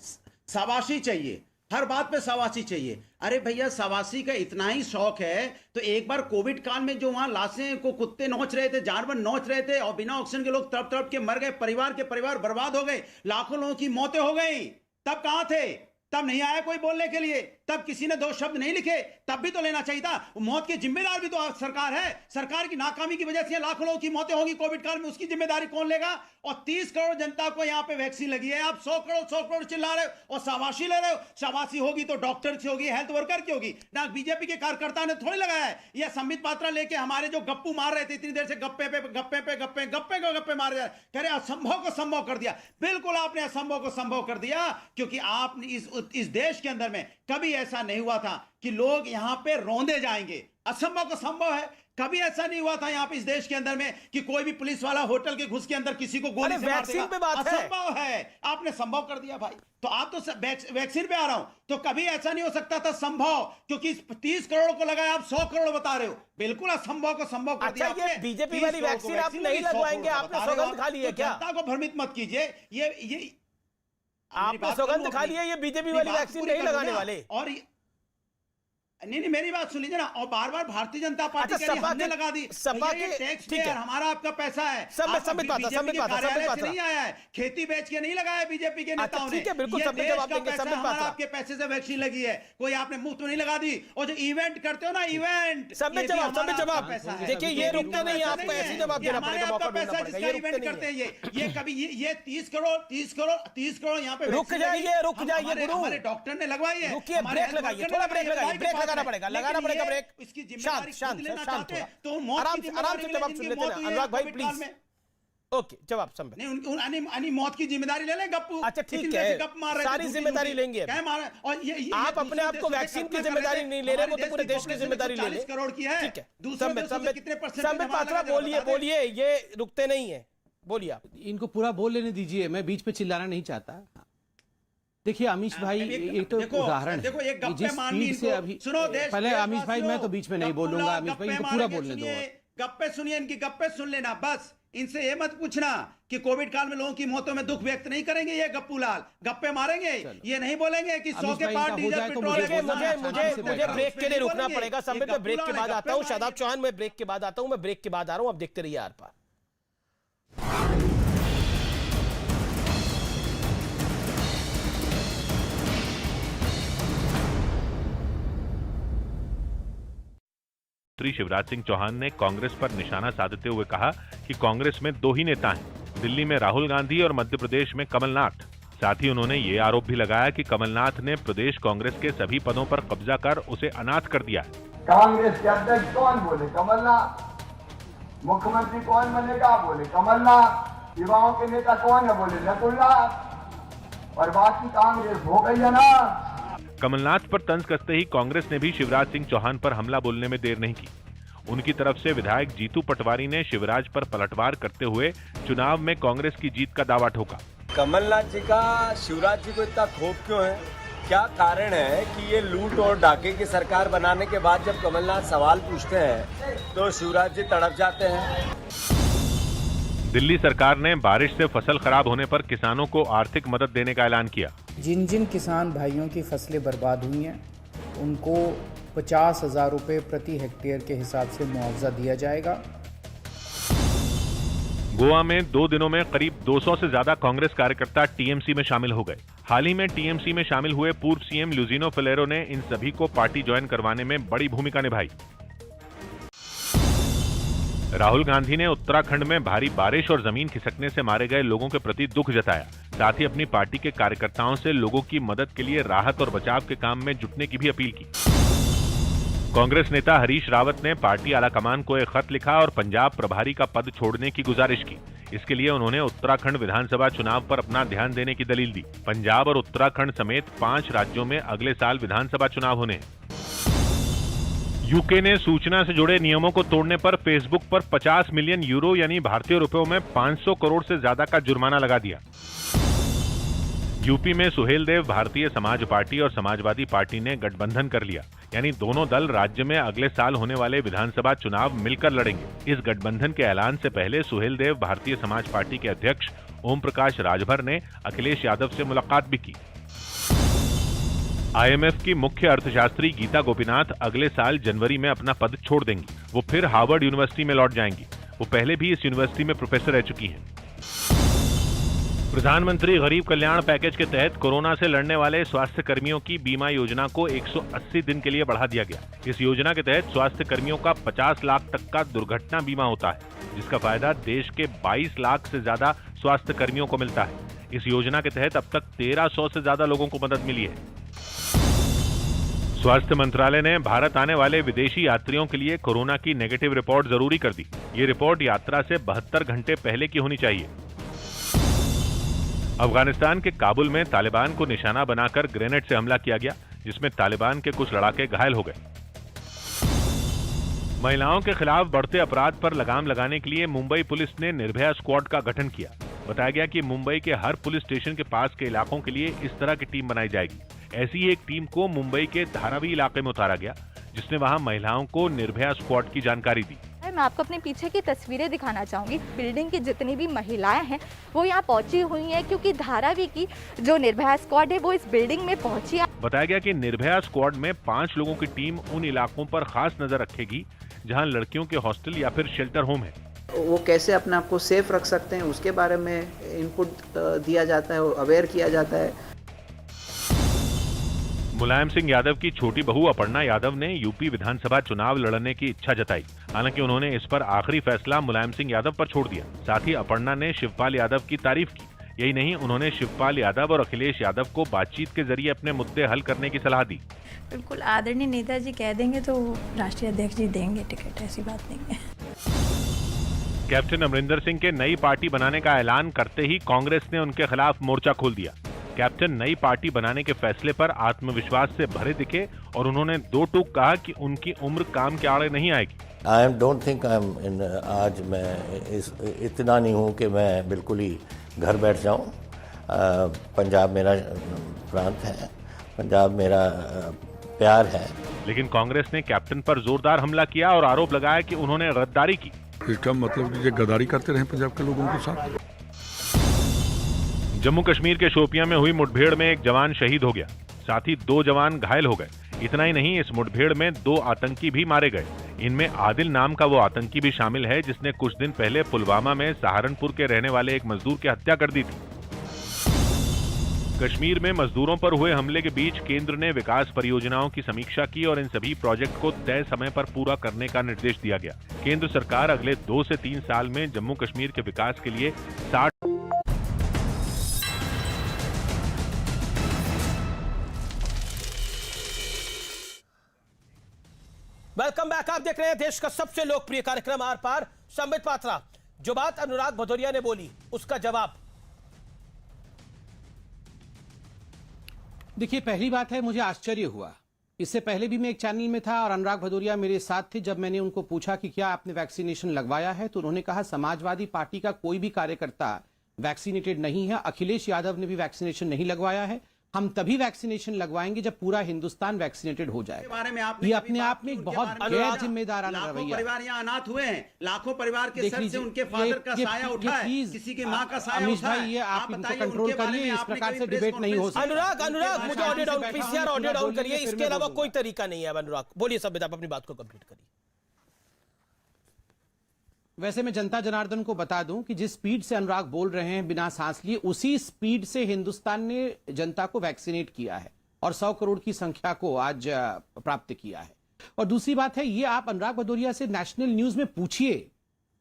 शाबाशी चाहिए, हर बात पे शाबाशी चाहिए। अरे भैया, शाबाशी का इतना ही शौक है तो एक बार कोविड काल में जो वहां लाशें को कुत्ते नोच रहे थे, जानवर नोच रहे थे और बिना ऑक्सीजन के लोग तड़प तड़प के मर गए, परिवार के परिवार बर्बाद हो गए, लाखों लोगों की मौतें हो गई, तब कहां थे? तब नहीं आया कोई बोलने के लिए, तब किसी ने दो शब्द नहीं लिखे, तब भी तो लेना चाहिए था। मौत की जिम्मेदार भी तो सरकार है। सरकार की नाकामी की वजह से लाखों लोगों की मौतें होगी कोविड काल में, उसकी जिम्मेदारी कौन लेगा? और 30 करोड़ जनता को यहाँ पे वैक्सीन लगी है, आप 100 करोड़ चिल्ला रहे हो और शाबाशी ले रहे हो। शाबाशी होगी तो डॉक्टर की होगी, हेल्थ वर्कर की होगी ना, बीजेपी के कार्यकर्ता ने थोड़ी लगाया है। यह संबित पात्रा लेके हमारे जो गप्पू मार रहे थे इतनी देर से, गप्पे मार रहे, कह रहे असंभव को संभव कर दिया। बिल्कुल आपने असंभव को संभव कर दिया, क्योंकि आपने इस देश के अंदर में कभी ऐसा नहीं हुआ था कि लोग यहां पे रोंदे जाएंगे। असंभव को संभव है, कभी ऐसा नहीं हुआ था यहाँ पे इस देश के अंदर में कि कोई भी पुलिस वाला होटल के घुस के अंदर किसी को गोली से मार देगा। असंभव है, आपने संभव कर दिया भाई। तो आप तो वैक्सीन पे आ रहा हूं, तो कभी ऐसा नहीं हो सकता था संभव, क्योंकि 30 करोड़ को लगाया, आप 100 करोड़ बता रहे हो। बिल्कुल असंभव को संभव कर दिया। ये बीजेपी वाली वैक्सीन आप नहीं लगवाएंगे, आपने सौगंध खा ली है क्या? जनता को भ्रमित मत कीजिए, ये आपने सौगंध खा ली है, ये बीजेपी वाली वैक्सीन नहीं लगाने वाले। और नहीं, मेरी बात सुन लीजिए ना, और बार बार भारतीय जनता पार्टी अच्छा, हमने लगा दी। सपा के टैक्स पेयर, हमारा आपका पैसा है, संबित पात्रा नहीं आया है, खेती बेच के नहीं लगाया बीजेपी के नेताओं ने। बिल्कुल संबित जवाब देंगे, संबित पात्रा, आपके पैसे से वैक्सीन लगी है, कोई आपने मुफ्त में नहीं लगा दी। और जो इवेंट करते हो ना, इवेंट, संबित जवाब देखिए, ये रुकते नहीं, आपको ऐसे जवाब देना पड़ेगा, मौका ढूंढना पड़ेगा। ये इवेंट करते हैं, ये कभी ये 30 करोड़ यहाँ पे रुक जाइए गुरु, हमारे डॉक्टर ने लगवाई है। रुकिए, ब्रेक लगाइए, थोड़ा ब्रेक लगाइए, ब्रेक लगाना पड़ेगा ब्रेक। इसकी शांत तो आराम से जवाब सुन लेते हैं अनुराग भाई, प्लीज। ओके, जवाब संबित। नहीं, मौत की जिम्मेदारी ले लें गप्पू। अच्छा ठीक है, सारी जिम्मेदारी लेंगे। और ये आप अपने आप को वैक्सीन की जिम्मेदारी नहीं ले रहे, वो तो पूरे देश की जिम्मेदारी ले लें। 40 करोड़ की है। ठीक है, संबित पात्रा बोलिए, ये रुकते नहीं है, बोलिए आप। इनको पूरा बोल लेने दीजिए, मैं बीच पे चिल्लाना नहीं चाहता। देखिए अमीश भाई, ये तो उदाहरण देखो, है जिस स्पीड से अभी, पहले अमीश भाई मैं तो बीच में नहीं बोलूंगा, अमीश भाई इनको पूरा बोलने दो। गप्पे सुनिए, इनकी गप्पे सुन लेना बस। इनसे ये मत पूछना कि कोविड काल में लोगों की मौतों में दुख व्यक्त नहीं करेंगे। ये गप्पू लाल गप्पे मारेंगे, ये नहीं बोलेंगे कि 100 के पार डीजल पेट्रोल। मुझे ब्रेक के लिए रुकना पड़ेगा संबित, मैं ब्रेक के बाद आता हूँ। शादाब चौहान, मैं ब्रेक के बाद आता हूँ, मैं ब्रेक के बाद आ रहा हूँ, अब देखते रहिए आर पार। मुख्यमंत्री शिवराज सिंह चौहान ने कांग्रेस पर निशाना साधते हुए कहा कि कांग्रेस में दो ही नेता हैं, दिल्ली में राहुल गांधी और मध्य प्रदेश में कमलनाथ। साथ ही उन्होंने ये आरोप भी लगाया कि कमलनाथ ने प्रदेश कांग्रेस के सभी पदों पर कब्जा कर उसे अनाथ कर दिया है। कांग्रेस के अध्यक्ष कौन बोले? कमलनाथ। मुख्यमंत्री कौन बनेगा? बोले कमलनाथ। युवाओं के नेता कौन है? बोले नकुलनाथ। और बाकी कांग्रेस हो गई है ना। कमलनाथ पर तंज कसते ही कांग्रेस ने भी शिवराज सिंह चौहान पर हमला बोलने में देर नहीं की। उनकी तरफ से विधायक जीतू पटवारी ने शिवराज पर पलटवार करते हुए चुनाव में कांग्रेस की जीत का दावा ठोका। कमलनाथ जी का शिवराज जी को इतना खौफ क्यों है? क्या कारण है कि ये लूट और डाके की सरकार बनाने के बाद जब कमलनाथ सवाल पूछते हैं तो शिवराज जी तड़प जाते हैं? दिल्ली सरकार ने बारिश से फसल खराब होने पर किसानों को आर्थिक मदद देने का ऐलान किया। जिन जिन किसान भाइयों की फसलें बर्बाद हुई हैं उनको 50,000 रुपये प्रति हेक्टेयर के हिसाब से मुआवजा दिया जाएगा। गोवा में 2 दिनों में करीब 200 से ज्यादा कांग्रेस कार्यकर्ता टीएमसी में शामिल हो गए। हाल ही में टीएमसी में शामिल हुए पूर्व सीएम लुजिनो फिलेरो ने इन सभी को पार्टी ज्वाइन करवाने में बड़ी भूमिका निभाई। राहुल गांधी ने उत्तराखंड में भारी बारिश और जमीन खिसकने से मारे गए लोगों के प्रति दुख जताया। साथ ही अपनी पार्टी के कार्यकर्ताओं से लोगों की मदद के लिए राहत और बचाव के काम में जुटने की भी अपील की। कांग्रेस नेता हरीश रावत ने पार्टी आलाकमान को एक खत लिखा और पंजाब प्रभारी का पद छोड़ने की गुजारिश की। इसके लिए उन्होंने उत्तराखंड विधानसभा चुनाव पर अपना ध्यान देने की दलील दी। पंजाब और उत्तराखंड समेत 5 राज्यों में अगले साल विधानसभा चुनाव होने हैं। यूके ने सूचना से जुड़े नियमों को तोड़ने पर फेसबुक पर 50 मिलियन यूरो यानी भारतीय रुपयों में 500 करोड़ से ज्यादा का जुर्माना लगा दिया। यूपी में सुहेलदेव भारतीय समाज पार्टी और समाजवादी पार्टी ने गठबंधन कर लिया। यानी दोनों दल राज्य में अगले साल होने वाले विधानसभा चुनाव मिलकर लड़ेंगे। इस गठबंधन के ऐलान से पहले सुहेल देव भारतीय समाज पार्टी के अध्यक्ष ओम प्रकाश राजभर ने अखिलेश यादव से मुलाकात भी की। IMF की मुख्य अर्थशास्त्री गीता गोपीनाथ अगले साल जनवरी में अपना पद छोड़ देंगी। वो फिर हार्वर्ड यूनिवर्सिटी में लौट जाएंगी। वो पहले भी इस यूनिवर्सिटी में प्रोफेसर रह चुकी हैं। प्रधानमंत्री गरीब कल्याण पैकेज के तहत कोरोना से लड़ने वाले स्वास्थ्य कर्मियों की बीमा योजना को 180 दिन के लिए बढ़ा दिया गया। इस योजना के तहत स्वास्थ्य कर्मियों का 50 लाख तक का दुर्घटना बीमा होता है, जिसका फायदा देश के 22 लाख से ज्यादा स्वास्थ्य कर्मियों को मिलता है। इस योजना के तहत अब तक 1300 से ज्यादा लोगों को मदद मिली है। स्वास्थ्य मंत्रालय ने भारत आने वाले विदेशी यात्रियों के लिए कोरोना की नेगेटिव रिपोर्ट जरूरी कर दी। ये रिपोर्ट यात्रा से 72 घंटे पहले की होनी चाहिए। अफगानिस्तान के काबुल में तालिबान को निशाना बनाकर ग्रेनेड से हमला किया गया, जिसमें तालिबान के कुछ लड़ाके घायल हो गए। महिलाओं के खिलाफ बढ़ते अपराध पर लगाम लगाने के लिए मुंबई पुलिस ने निर्भया स्क्वाड का गठन किया। बताया गया कि मुंबई के हर पुलिस स्टेशन के पास के इलाकों के लिए इस तरह की टीम बनाई जाएगी। ऐसी ही एक टीम को मुंबई के धारावी इलाके में उतारा गया, जिसने वहां महिलाओं को निर्भया स्क्वाड की जानकारी दी। मैं आपको अपने पीछे की तस्वीरें दिखाना चाहूंगी। बिल्डिंग की जितनी भी महिलाएं हैं वो यहाँ पहुंची हुई हैं, क्योंकि धारावी की जो निर्भया स्क्वाड है वो इस बिल्डिंग में पहुंची है। बताया गया कि निर्भया स्क्वाड में 5 लोगों की टीम उन इलाकों पर खास नजर रखेगी जहां लड़कियों के हॉस्टल या फिर शेल्टर होम है। वो कैसे अपने आप को सेफ रख सकते हैं उसके बारे में इनपुट दिया जाता है, अवेयर किया जाता है। मुलायम सिंह यादव की छोटी बहू अपर्णा यादव ने यूपी विधानसभा चुनाव लड़ने की इच्छा जताई। हालांकि उन्होंने इस पर आखिरी फैसला मुलायम सिंह यादव पर छोड़ दिया। साथ ही अपर्णा ने शिवपाल यादव की तारीफ की। यही नहीं, उन्होंने शिवपाल यादव और अखिलेश यादव को बातचीत के जरिए अपने मुद्दे हल करने की सलाह दी। बिल्कुल, आदरणीय नेताजी कह देंगे तो राष्ट्रीय अध्यक्ष जी देंगे टिकट, ऐसी बात नहीं है। कैप्टन अमरिंदर सिंह के नई पार्टी बनाने का ऐलान करते ही कांग्रेस ने उनके खिलाफ मोर्चा खोल दिया। कैप्टन नई पार्टी बनाने के फैसले पर आत्मविश्वास से भरे दिखे और उन्होंने दो टूक कहा कि उनकी उम्र काम के आड़े नहीं आएगी। I don't think I am in, आज मैं इतना नहीं हूँ कि मैं बिल्कुल ही घर बैठ जाऊँ। पंजाब मेरा प्रांत है, पंजाब मेरा प्यार है। लेकिन कांग्रेस ने कैप्टन पर जोरदार हमला किया और आरोप लगाया कि उन्होंने गद्दारी की। इसका मतलब कि ये गद्दारी करते रहे पंजाब के लोगों के साथ। जम्मू कश्मीर के शोपियां में हुई मुठभेड़ में एक जवान शहीद हो गया, साथ ही 2 जवान घायल हो गए। इतना ही नहीं, इस मुठभेड़ में 2 आतंकी भी मारे गए। इनमें आदिल नाम का वो आतंकी भी शामिल है जिसने कुछ दिन पहले पुलवामा में सहारनपुर के रहने वाले एक मजदूर की हत्या कर दी थी। कश्मीर में मजदूरों पर हुए हमले के बीच केंद्र ने विकास परियोजनाओं की समीक्षा की और इन सभी प्रोजेक्ट को तय समय पर पूरा करने का निर्देश दिया गया। केंद्र सरकार अगले 2 से 3 साल में जम्मू कश्मीर के विकास के लिए 60 वेलकम बैक। आप देख रहे हैं देश का सबसे लोकप्रिय कार्यक्रम आर पार। संबित पात्रा, जो बात अनुराग भदौरिया ने बोली उसका जवाब। देखिए, पहली बात है, मुझे आश्चर्य हुआ। इससे पहले भी मैं एक चैनल में था और अनुराग भदौरिया मेरे साथ थे। जब मैंने उनको पूछा कि क्या आपने वैक्सीनेशन लगवाया है, तो उन्होंने कहा समाजवादी पार्टी का कोई भी कार्यकर्ता वैक्सीनेटेड नहीं है। अखिलेश यादव ने भी वैक्सीनेशन नहीं लगवाया है। हम तभी वैक्सीनेशन लगवाएंगे जब पूरा हिंदुस्तान वैक्सीनेटेड हो जाए। ये अपने आप में एक बहुत गैर जिम्मेदाराना रवैया। परिवार यहाँ अनाथ हुए हैं, लाखों परिवार के सर से उनके फादर का साया उठा है, किसी की माँ का साया उठा है। ये आप इनको कंट्रोल करिए, इस प्रकार से डिबेट नहीं हो सकती। अनुराग मुझे audio down, PCR audio down करिए। इसके अलावा कोई तरीका नहीं है। अनुराग बोलिए, संबित आप अपनी बात को कंप्लीट करिए। वैसे मैं जनता जनार्दन को बता दूं कि जिस स्पीड से अनुराग बोल रहे हैं बिना सांस लिए, उसी स्पीड से हिंदुस्तान ने जनता को वैक्सीनेट किया है और 100 करोड़ की संख्या को आज प्राप्त किया है। और दूसरी बात है, ये आप अनुराग भदौरिया से नेशनल न्यूज में पूछिए।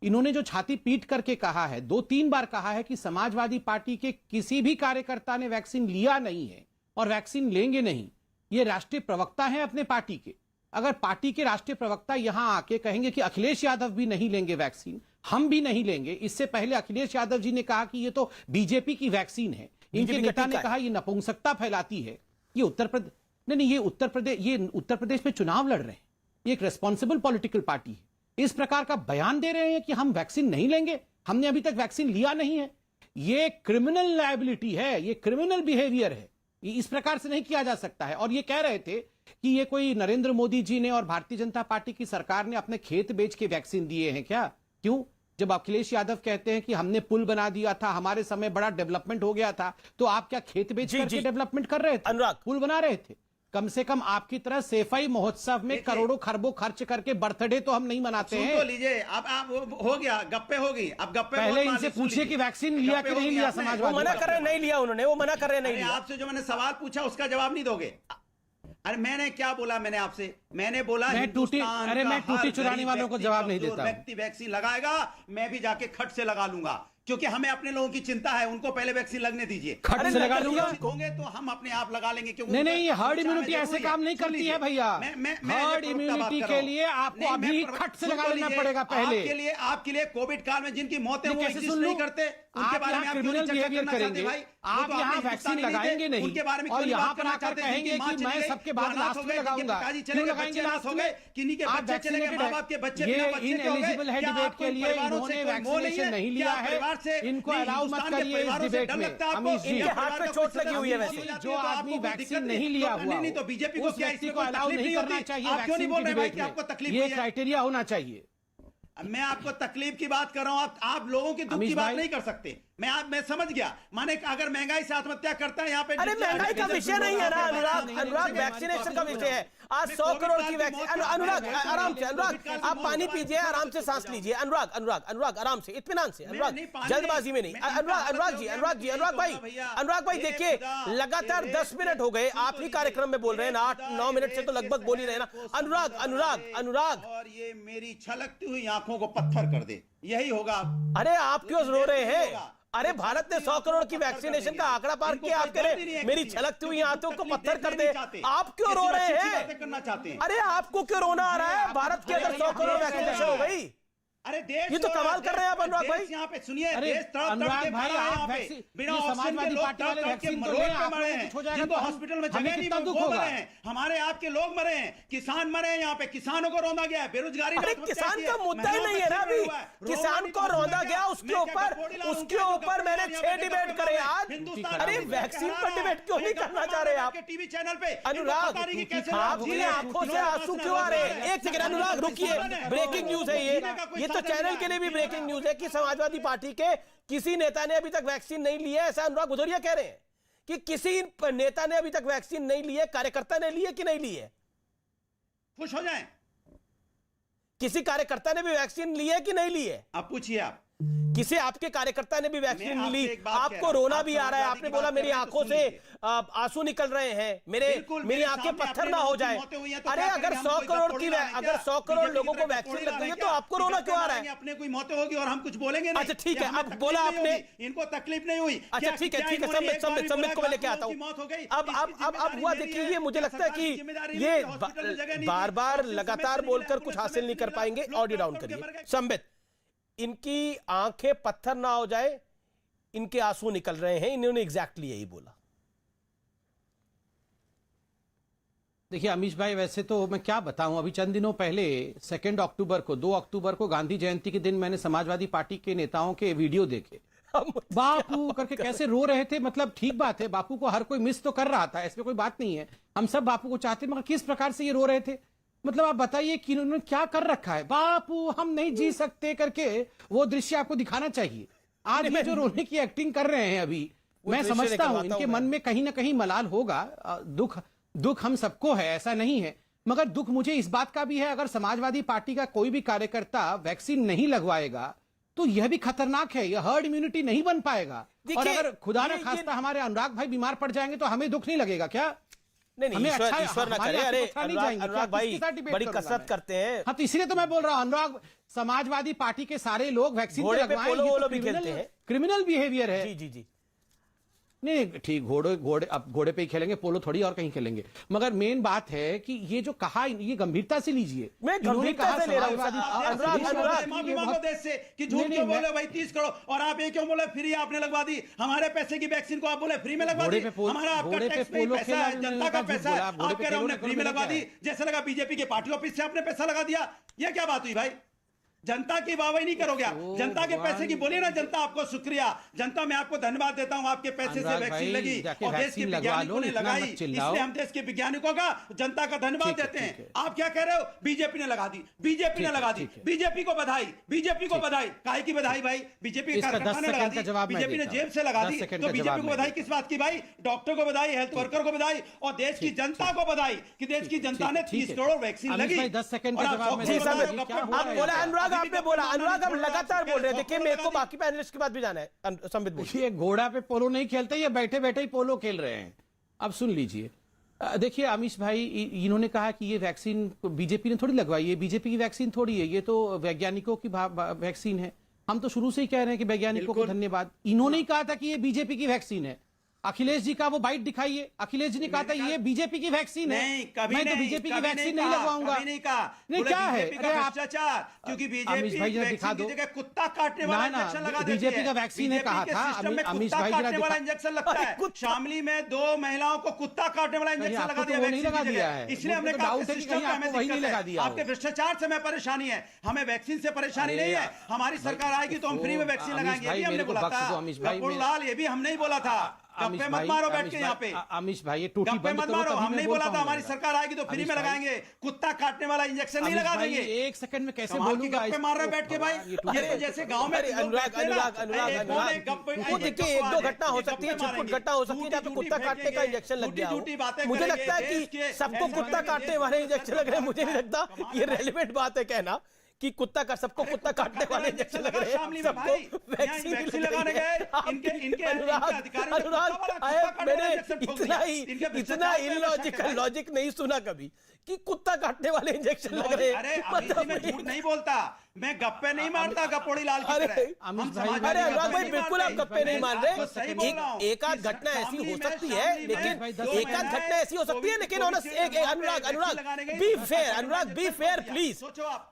इन्होंने जो छाती पीट करके कहा है, 2-3 बार कहा है कि समाजवादी पार्टी के किसी भी कार्यकर्ता ने वैक्सीन लिया नहीं है और वैक्सीन लेंगे नहीं। ये राष्ट्रीय प्रवक्ता हैं अपने पार्टी के। अगर पार्टी के राष्ट्रीय प्रवक्ता यहां आके कहेंगे कि अखिलेश यादव भी नहीं लेंगे वैक्सीन, हम भी नहीं लेंगे। इससे पहले अखिलेश यादव जी ने कहा कि ये तो बीजेपी की वैक्सीन है। इनके नेता ने कहा ये नपुंसकता फैलाती है। ये उत्तर प्रदेश में चुनाव लड़ रहे हैं। ये एक रेस्पॉन्सिबल पॉलिटिकल पार्टी है। इस प्रकार का बयान दे रहे हैं कि हम वैक्सीन नहीं लेंगे, हमने अभी तक वैक्सीन लिया नहीं है। ये क्रिमिनल लायबिलिटी है, ये क्रिमिनल बिहेवियर है। इस प्रकार से नहीं किया जा सकता है। और ये कह रहे थे कि ये कोई नरेंद्र मोदी जी ने और भारतीय जनता पार्टी की सरकार ने अपने खेत बेच के वैक्सीन दिए हैं क्या? क्यों? जब अखिलेश यादव कहते हैं कि हमने पुल बना दिया था, हमारे समय बड़ा डेवलपमेंट हो गया था, तो आप क्या खेत बेच करके डेवलपमेंट कर रहे थे? अनुराग, पुल बना रहे थे? कम से कम आपकी तरह सैफई महोत्सव में करोड़ों खरबों खर्च करके बर्थडे तो हम नहीं मनाते हैं। तो लीजिए, अब हो गया, गप्पे हो गई, अब गप्पे पहले इनसे पूछिए कि वैक्सीन लिया कि नहीं लिया समाजवादी। वो मना कर रहे नहीं लिया उन्होंने, वो मना कर रहे नहीं लिया। आपसे जो मैंने सवाल पूछा उसका जवाब नहीं दोगे? अरे मैंने क्या बोला? मैंने बोला मैं टूटी चुराने वालों को जवाब नहीं देता। व्यक्ति वैक्सीन लगाएगा, मैं भी जाके खट से लगा लूंगा, क्योंकि हमें अपने लोगों की चिंता है। उनको पहले वैक्सीन लगने दीजिए। खट से लगा लूंगा होंगे तो हम अपने आप लगा लेंगे। नहीं, ये हर्ड इम्यूनिटी ऐसे काम नहीं करती है भैया। हर्ड इम्यूनिटी के लिए आपको अभी खट से लगा लेना पड़ेगा पहले। आपके लिए कोविड काल में जिनकी मौतें हुई नहीं करते, उनके बारे में क्रिमिनल बिहेवियर करेंगे भाई। आप यहाँ वैक्सीन लगाएंगे नहीं उनके बारे में और यहाँ पर आकर कहेंगे कि मैं सबके बाद लास्ट में लगाऊंगा। क्यों लगाएंगे लास्ट में? किन्हीं के बच्चे चले गए, माँ बाप के बच्चे ये इनएलिजिबल है डिबेट के लिए। इन्होंने वैक्सीनेशन नहीं लिया है, इनको अलाउ मत करिए इस डिबेट में। अमित जी, इनके हाथ पे चोट लगी हुई है वैसे। जो आदमी वैक्सीन नहीं लिया हुआ तो बीजेपी को उस व्यक्ति को अलाउ नहीं करना चाहिए वैक्सीन की डिबेट में। ये क्राइटेरिया होना चाहिए। मैं आपको तकलीफ की बात कर रहा हूं, आप लोगों की दुख की बात नहीं कर सकते। मैं समझ गया। माने अगर महंगाई से आत्महत्या करता है यहाँ पे। अरे महंगाई का विषय नहीं है ना अनुराग, वैक्सीनेशन का विषय है। आज 100 करोड़ की वैक्सीन। अनुराग आराम से, अनुराग आप पानी पीजिए, आराम से सांस लीजिए। अनुराग आराम से, इत्मीनान से। अनुराग जल्दबाजी में नहीं। अनुराग भाई देखिए, लगातार 10 मिनट हो गए, आप ही कार्यक्रम में बोल रहे हैं ना, 8-9 मिनट से तो लगभग बोल ही रहे ना। अनुराग और ये मेरी छलकती हुई आंखों को पत्थर कर दे, यही होगा। अरे आप क्यों रो रहे हैं? अरे भारत ने 100 करोड़ की वैक्सीनेशन का आंकड़ा पार किया, आप कह रहे मेरी छलकती हुई आंखों को पत्थर कर दे। आप क्यों रो रहे हैं? अरे आपको क्यों रोना आ रहा है? भारत के अंदर 100 करोड़ वैक्सीनेशन हो गई। अरे देश ये तो कमाल कर रहे हैं आप अनुराग भाई। यहाँ पे सुनिए, अरे अनुराग भाई, आप बिना समाजवादी पार्टी वाले वैक्सीन तो ले, आप मरे हैं, जिनको हॉस्पिटल में जगह नहीं मिली वो मरे हैं, हमारे आपके लोग मरे हैं, किसान मरे हैं। यहाँ पे किसानों को रौंदा गया है, बेरोजगारी। अरे किसान का मुद्दा ही नहीं है ना अभी। किसान को रौंदा गया, उसके ऊपर मैंने 6 डिबेट करे आज। अरे वैक्सीन पर डिबेट क्यों नहीं करना चाह रहे आप टीवी चैनल पे? अनुराग आपकी आंखों से आंसू क्यों आ रहे हैं? एक सेकंड अनुराग रुकिए, ब्रेकिंग न्यूज है ये तो चैनल के लिए भी ब्रेकिंग न्यूज है कि समाजवादी पार्टी के किसी नेता ने अभी तक वैक्सीन नहीं ली है। ऐसा अनुराग भदौरिया कह रहे हैं कि किसी नेता ने अभी तक वैक्सीन नहीं ली है। कार्यकर्ता ने ली है कि नहीं ली है? खुश हो जाएं। किसी कार्यकर्ता ने भी वैक्सीन ली है कि नहीं ली है? आप पूछिए। आप किसी आपके कार्यकर्ता ने भी वैक्सीन ली? आपको रोना भी आ रहा है, आपने बोला मेरी आंखों से आंसू निकल रहे हैं, मेरी आंखें पत्थर ना हो जाए। अरे अगर 100 करोड़ लोगों को वैक्सीन लग गई है तो आपको रोना क्यों आ रहा है? अपने कोई मौतें होगी और हम कुछ बोलेंगे नहीं। अच्छा ठीक है, अब बोला आपने, इनको तकलीफ नहीं हुई। अच्छा ठीक है, सम्मित को मैं लेके आता हूँ। अब हुआ देखिए, ये मुझे लगता है कि ये बार बार लगातार बोलकर कुछ हासिल नहीं कर पाएंगे। ऑडियो डाउन करिए। सम्मित, इनकी आंखें पत्थर ना हो जाए, इनके आंसू निकल रहे हैं, इन्होंने एग्जैक्टली यही बोला। देखिए अमीश भाई, वैसे तो मैं क्या बताऊं, अभी चंद दिनों पहले 2 अक्टूबर को 2 अक्टूबर को गांधी जयंती के दिन मैंने समाजवादी पार्टी के नेताओं के वीडियो देखे। बापू करके कैसे रो रहे थे। मतलब ठीक बात है, बापू को हर कोई मिस तो कर रहा था, इसमें कोई बात नहीं है, हम सब बापू को चाहते, मगर किस प्रकार से ये रो रहे थे? मतलब आप बताइए कि उन्होंने क्या कर रखा है। बापू हम नहीं जी सकते करके वो दृश्य आपको दिखाना चाहिए। आज ये जो रोने की एक्टिंग कर रहे हैं अभी, मैं समझता हूं इनके मन में कहीं ना कहीं मलाल होगा। दुख हम सबको है, ऐसा नहीं है, मगर दुख मुझे इस बात का भी है, अगर समाजवादी पार्टी का कोई भी कार्यकर्ता वैक्सीन नहीं लगवाएगा तो यह भी खतरनाक है, यह हर्ड इम्यूनिटी नहीं बन पाएगा। और अगर खुदा न खास्ता हमारे अनुराग भाई बीमार पड़ जाएंगे तो हमें दुख नहीं लगेगा क्या? नहीं, ईश्वर ना करे। अरे अनुराग भाई बड़ी कसरत करते हैं। हाँ, तो इसलिए तो मैं बोल रहा हूँ, अनुराग समाजवादी पार्टी के सारे लोग वैक्सीन लगवाएं, क्रिमिनल बिहेवियर है। जी नहीं ठीक, घोड़े पे ही खेलेंगे, पोलो थोड़ी और कहीं खेलेंगे। मगर मेन बात है कि ये जो कहा, ये गंभीरता से लीजिए। मैं गंभीरता से ले रहा हूं। माफी मांगो देश से कि झूठ क्यों बोले भाई 30 करोड़, और आप ये क्यों बोले फ्री आपने लगवा दी? हमारे पैसे की वैक्सीन को आप बोले फ्री में लगवा दी। हमारा आपका टैक्स पे पैसा है, जनता का पैसा है, आप कह रहे हो हमने फ्री में लगवा दी, जैसे लगा बीजेपी के पार्टी ऑफिस से आपने पैसा लगा दिया। ये क्या बात हुई भाई? जनता की वाहवाही नहीं करोगे आप, जनता के पैसे की बोलिए ना, जनता आपको शुक्रिया, जनता मैं आपको धन्यवाद देता हूं, आपके पैसे से वैक्सीन लगी और देश के वैज्ञानिकों ने लगाई, इसलिए हम देश के वैज्ञानिकों का, जनता का धन्यवाद देते हैं। आप क्या कह रहे हो? बीजेपी ने लगा दी, बीजेपी ने लगा दी, बीजेपी को बधाई, बीजेपी को बधाई। काहे की बधाई भाई? बीजेपी के कार्यकर्ता ने लगा दी, बीजेपी ने जेब से लगा दी, तो बीजेपी को बधाई किस बात की भाई? डॉक्टर को बधाई, हेल्थ वर्कर को बधाई और देश की जनता को बधाई कि देश की जनता ने 30 करोड़ वैक्सीन लगी। 10 सेकंड का जवाब में आप बोला अनुराग, आपने बोला अनुराग, हम लगातार बोल रहे हैं। देखिए मेरे को बाकी पैनलिस्ट के बाद भी जाना है। संबित ये घोड़ा पे पोलो नहीं खेलते, ये बैठे बैठे ही पोलो खेल रहे हैं। अब सुन लीजिए, देखिए अमीश भाई, इन्होंने कहा कि ये वैक्सीन बीजेपी ने थोड़ी लगवाई है, बीजेपी की वैक्सीन थोड़ी है, ये तो वैज्ञानिकों की वैक्सीन है। हम तो शुरू से ही कह रहे हैं कि वैज्ञानिकों को धन्यवाद। इन्होंने ही कहा था कि ये बीजेपी की वैक्सीन है। अखिलेश जी का वो बाइट दिखाइए, अखिलेश जी ने कहा था ये बीजेपी की वैक्सीन है। नहीं, कभी मैं तो बीजेपी की वैक्सीन नहीं लगवाऊंगा। नहीं कहा, नहीं क्या है भ्रष्टाचार, क्योंकि बीजेपी वैक्सीन की जगह कुत्ता काटने वाला इंजेक्शन लगा देती है। बीजेपी का वैक्सीन ने कहा था, अमीश भाई काटने वाला इंजेक्शन लगता है। शामली में 2 महिलाओं को कुत्ता काटने वाला इंजेक्शन लगा दिया वैक्सीन की जगह। इसलिए हमने कहा सिस्टम में हमें दिक्कत है, आपके भ्रष्टाचार से हमें परेशानी है, हमें वैक्सीन से परेशानी नहीं है। हमारी सरकार आएगी तो हम फ्री में वैक्सीन लगाएंगे, ये भी हमने बोला था। लाल, ये भी हम नहीं बोला था। गप्पे मत मारो बैठ के यहाँ पे, अमीश भाई ये टूटी गप्पे मत मारो। हम नहीं बोला था हमारी सरकार आएगी तो फ्री में लगाएंगे, कुत्ता काटने वाला इंजेक्शन नहीं लगा देंगे। 1 सेकंड में कैसे बोलूंगा? गप्पे मार रहे बैठ के भाई, ये तो जैसे गांव में अनुराग, देखिए 1-2 घटना हो सकती है, छुटपुट घटना हो सकती है जहाँ पे कुत्ता काटने का इंजेक्शन लग गया हो। मुझे लगता है कि सबको कुत्ता काटने वाले इंजेक्शन लग रहे हैं। मुझे नहीं लगता ये रेलिवेंट बात है कहना कि कुत्ता का सबको कुत्ता काटने वाले इंजेक्शन लग रहे हैं, सबको वैक्सीन लगाने गए। इनके अनुराग, मैंने इतना इलॉजिकल लॉजिक नहीं सुना कभी कि कुत्ता काटने वाले इंजेक्शन लग रहे हैं। अरे मैं झूठ नहीं बोलता, मैं गप्पे नहीं मारता गपोड़ी लाल की तरह। अरे अनुराग भाई बिल्कुल आप गप्पे नहीं मार रहे। एक आध घटना ऐसी हो सकती है, लेकिन एक आध घटना ऐसी हो सकती है, लेकिन Anurag be fair, Anurag be fair please.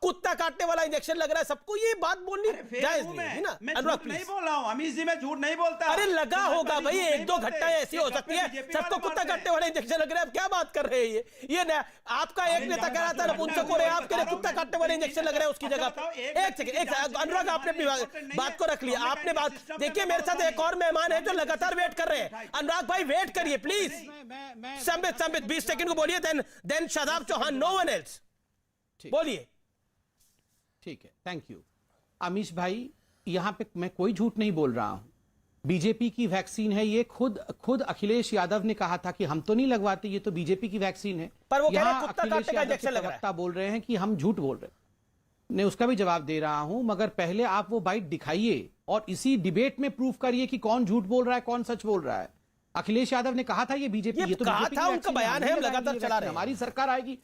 कुत्ता काटने वाला इंजेक्शन लग रहा है सबको, ये बात बोलनी जायज नहीं है ना अनुराग प्लीज। नहीं बोल रहा हूँ अमीश जी, मैं झूठ नहीं बोलता। अरे लगा होगा भाई, 1-2 घटनाएं ऐसी हो सकती है, सबको कुत्ता काटने वाले इंजेक्शन लग रहे हैं। आप क्या बात कर रहे हैं? ये आपका एक नेता कह रहा था नपुंसक हो रहे हैं, आपके लिए कुत्ता काटने वाले इंजेक्शन लग रहे हैं उसकी जगह। एक सेकंड अनुराग, आपने अपनी बात को रख लिया, आपने बात। देखिए मेरे साथ एक और मेहमान है जो लगातार वेट कर रहे हैं। अनुराग भाई वेट करिए प्लीज। संबित 20 सेकंड को बोलिए, then Shadab Chauhan, no one else. बोलिए। ठीक है, थैंक यू अमीश भाई। यहां पे मैं कोई झूठ नहीं बोल रहा हूं, बीजेपी की वैक्सीन है ये। खुद अखिलेश यादव ने कहा था कि हम तो नहीं लगवाते, ये तो बीजेपी की वैक्सीन है। पर वो कह रहे हैं कुत्ता काटने का इंजेक्शन लग रहा है। बोल रहे हैं कि हम झूठ बोल रहे हैं। मैं उसका भी जवाब दे रहा हूं, मगर पहले आप वो बाइट दिखाइए और इसी डिबेट में प्रूव करिए कि कौन झूठ बोल रहा है, कौन सच बोल रहा है। अखिलेश यादव ने कहा था ये बीजेपी, ये तो कहा था, उनका बयान है, हम लगातार चला रहे हैं। हमारी सरकार आएगी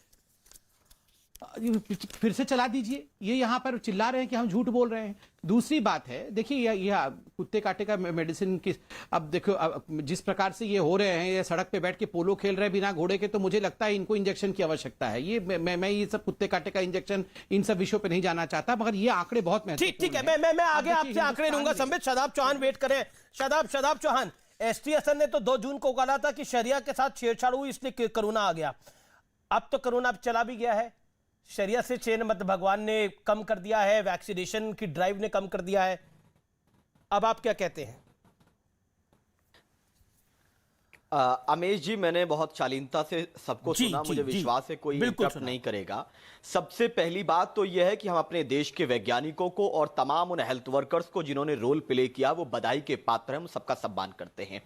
फिर से चला दीजिए। ये यहां पर चिल्ला रहे हैं कि हम झूठ बोल रहे हैं। दूसरी बात है, देखिए यह कुत्ते काटे का मेडिसिन की, अब देखो जिस प्रकार से ये हो रहे हैं, ये सड़क पे बैठ के पोलो खेल रहे हैं बिना घोड़े के, तो मुझे लगता है इनको इंजेक्शन की आवश्यकता है। ये मैं ये सब कुत्ते काटे का इंजेक्शन, इन सब विषयों पे नहीं जाना चाहता, मगर ये आंकड़े बहुत महत्वपूर्ण। ठीक है, मैं आगे आपसे आंकड़े लूंगा। संबित, शादाब चौहान वेट करें। शादाब चौहान, एसटी हसन ने तो 2 जून को कहा था कि शरिया के साथ छेड़छाड़ हुई इसलिए कोरोना आ गया। अब तो कोरोना चला भी गया है, शरिया से चेन मत भगवान ने कम कर दिया है, वैक्सीनेशन की ड्राइव ने कम कर दिया है। अब आप क्या कहते हैं? अमेश जी, मैंने बहुत शालीनता से सबको सुना, मुझे विश्वास है कोई इंटरप्ट नहीं करेगा। सबसे पहली बात तो यह है कि हम अपने देश के वैज्ञानिकों को और तमाम उन हेल्थ वर्कर्स को जिन्होंने रोल प्ले किया, वो बधाई के पात्र हैं, हम सबका सम्मान करते हैं।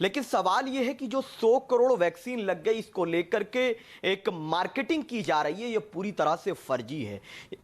लेकिन सवाल यह है कि जो 100 करोड़ वैक्सीन लग गई, इसको लेकर के एक मार्केटिंग की जा रही है, ये पूरी तरह से फर्जी है।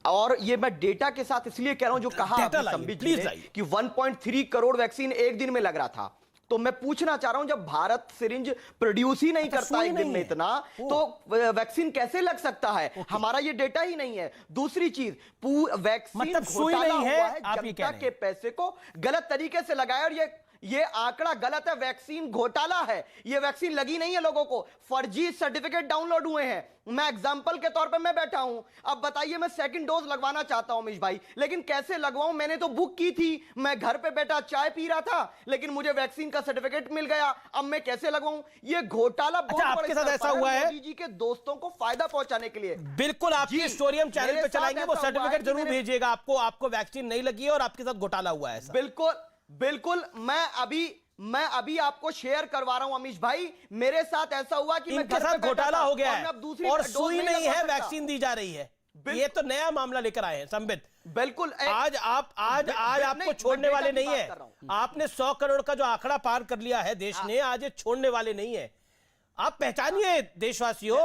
और ये मैं डेटा के साथ इसलिए कह रहा हूं, जो कहा संबित जी ने कि 1.3 करोड़ वैक्सीन एक दिन में लग रहा था। तो मैं पूछना चाह रहा हूं, जब भारत सिरिंज प्रोड्यूस ही नहीं करता एक दिन में इतना, तो वैक्सीन कैसे लग सकता है? हमारा ये डेटा ही नहीं है। दूसरी चीज, वैक्सीन घोटाला हुआ है, जनता के पैसे को गलत तरीके से लगाया और ये ये आंकड़ा गलत है, वैक्सीन घोटाला है, ये वैक्सीन लगी नहीं है लोगों को, फर्जी सर्टिफिकेट डाउनलोड हुए हैं। मैं एग्जांपल के तौर पे मैं बैठा हूं, अब बताइए मैं सेकंड डोज लगवाना चाहता हूं अमीश भाई, लेकिन कैसे लगवाऊं? मैंने तो बुक की थी, मैं घर पे बैठा चाय पी रहा था, लेकिन मुझे वैक्सीन का सर्टिफिकेट मिल गया, अब मैं कैसे लगवाऊं? ये घोटाला बहुत बड़ा आपके साथ ऐसा हुआ है? मोदी जी के दोस्तों को फायदा पहुंचाने के लिए। बिल्कुल, आपकी स्टोरी हम चैनल पे चलाएंगे, वो सर्टिफिकेट जरूर भेजिएगा आपको वैक्सीन नहीं लगी है और आपके साथ घोटाला हुआ है। बिल्कुल बिल्कुल, मैं अभी आपको शेयर करवा रहा हूं अमीश भाई, मेरे साथ ऐसा हुआ कि इनके साथ घोटाला हो गया है और सुई नहीं है, वैक्सीन दी जा रही है। ये तो नया मामला लेकर आए हैं संबित। बिल्कुल, आज आपको छोड़ने वाले नहीं है। आपने 100 करोड़ का जो आंकड़ा पार कर लिया है देश ने, आज ये छोड़ने वाले नहीं है। आप पहचानिए देशवासियों,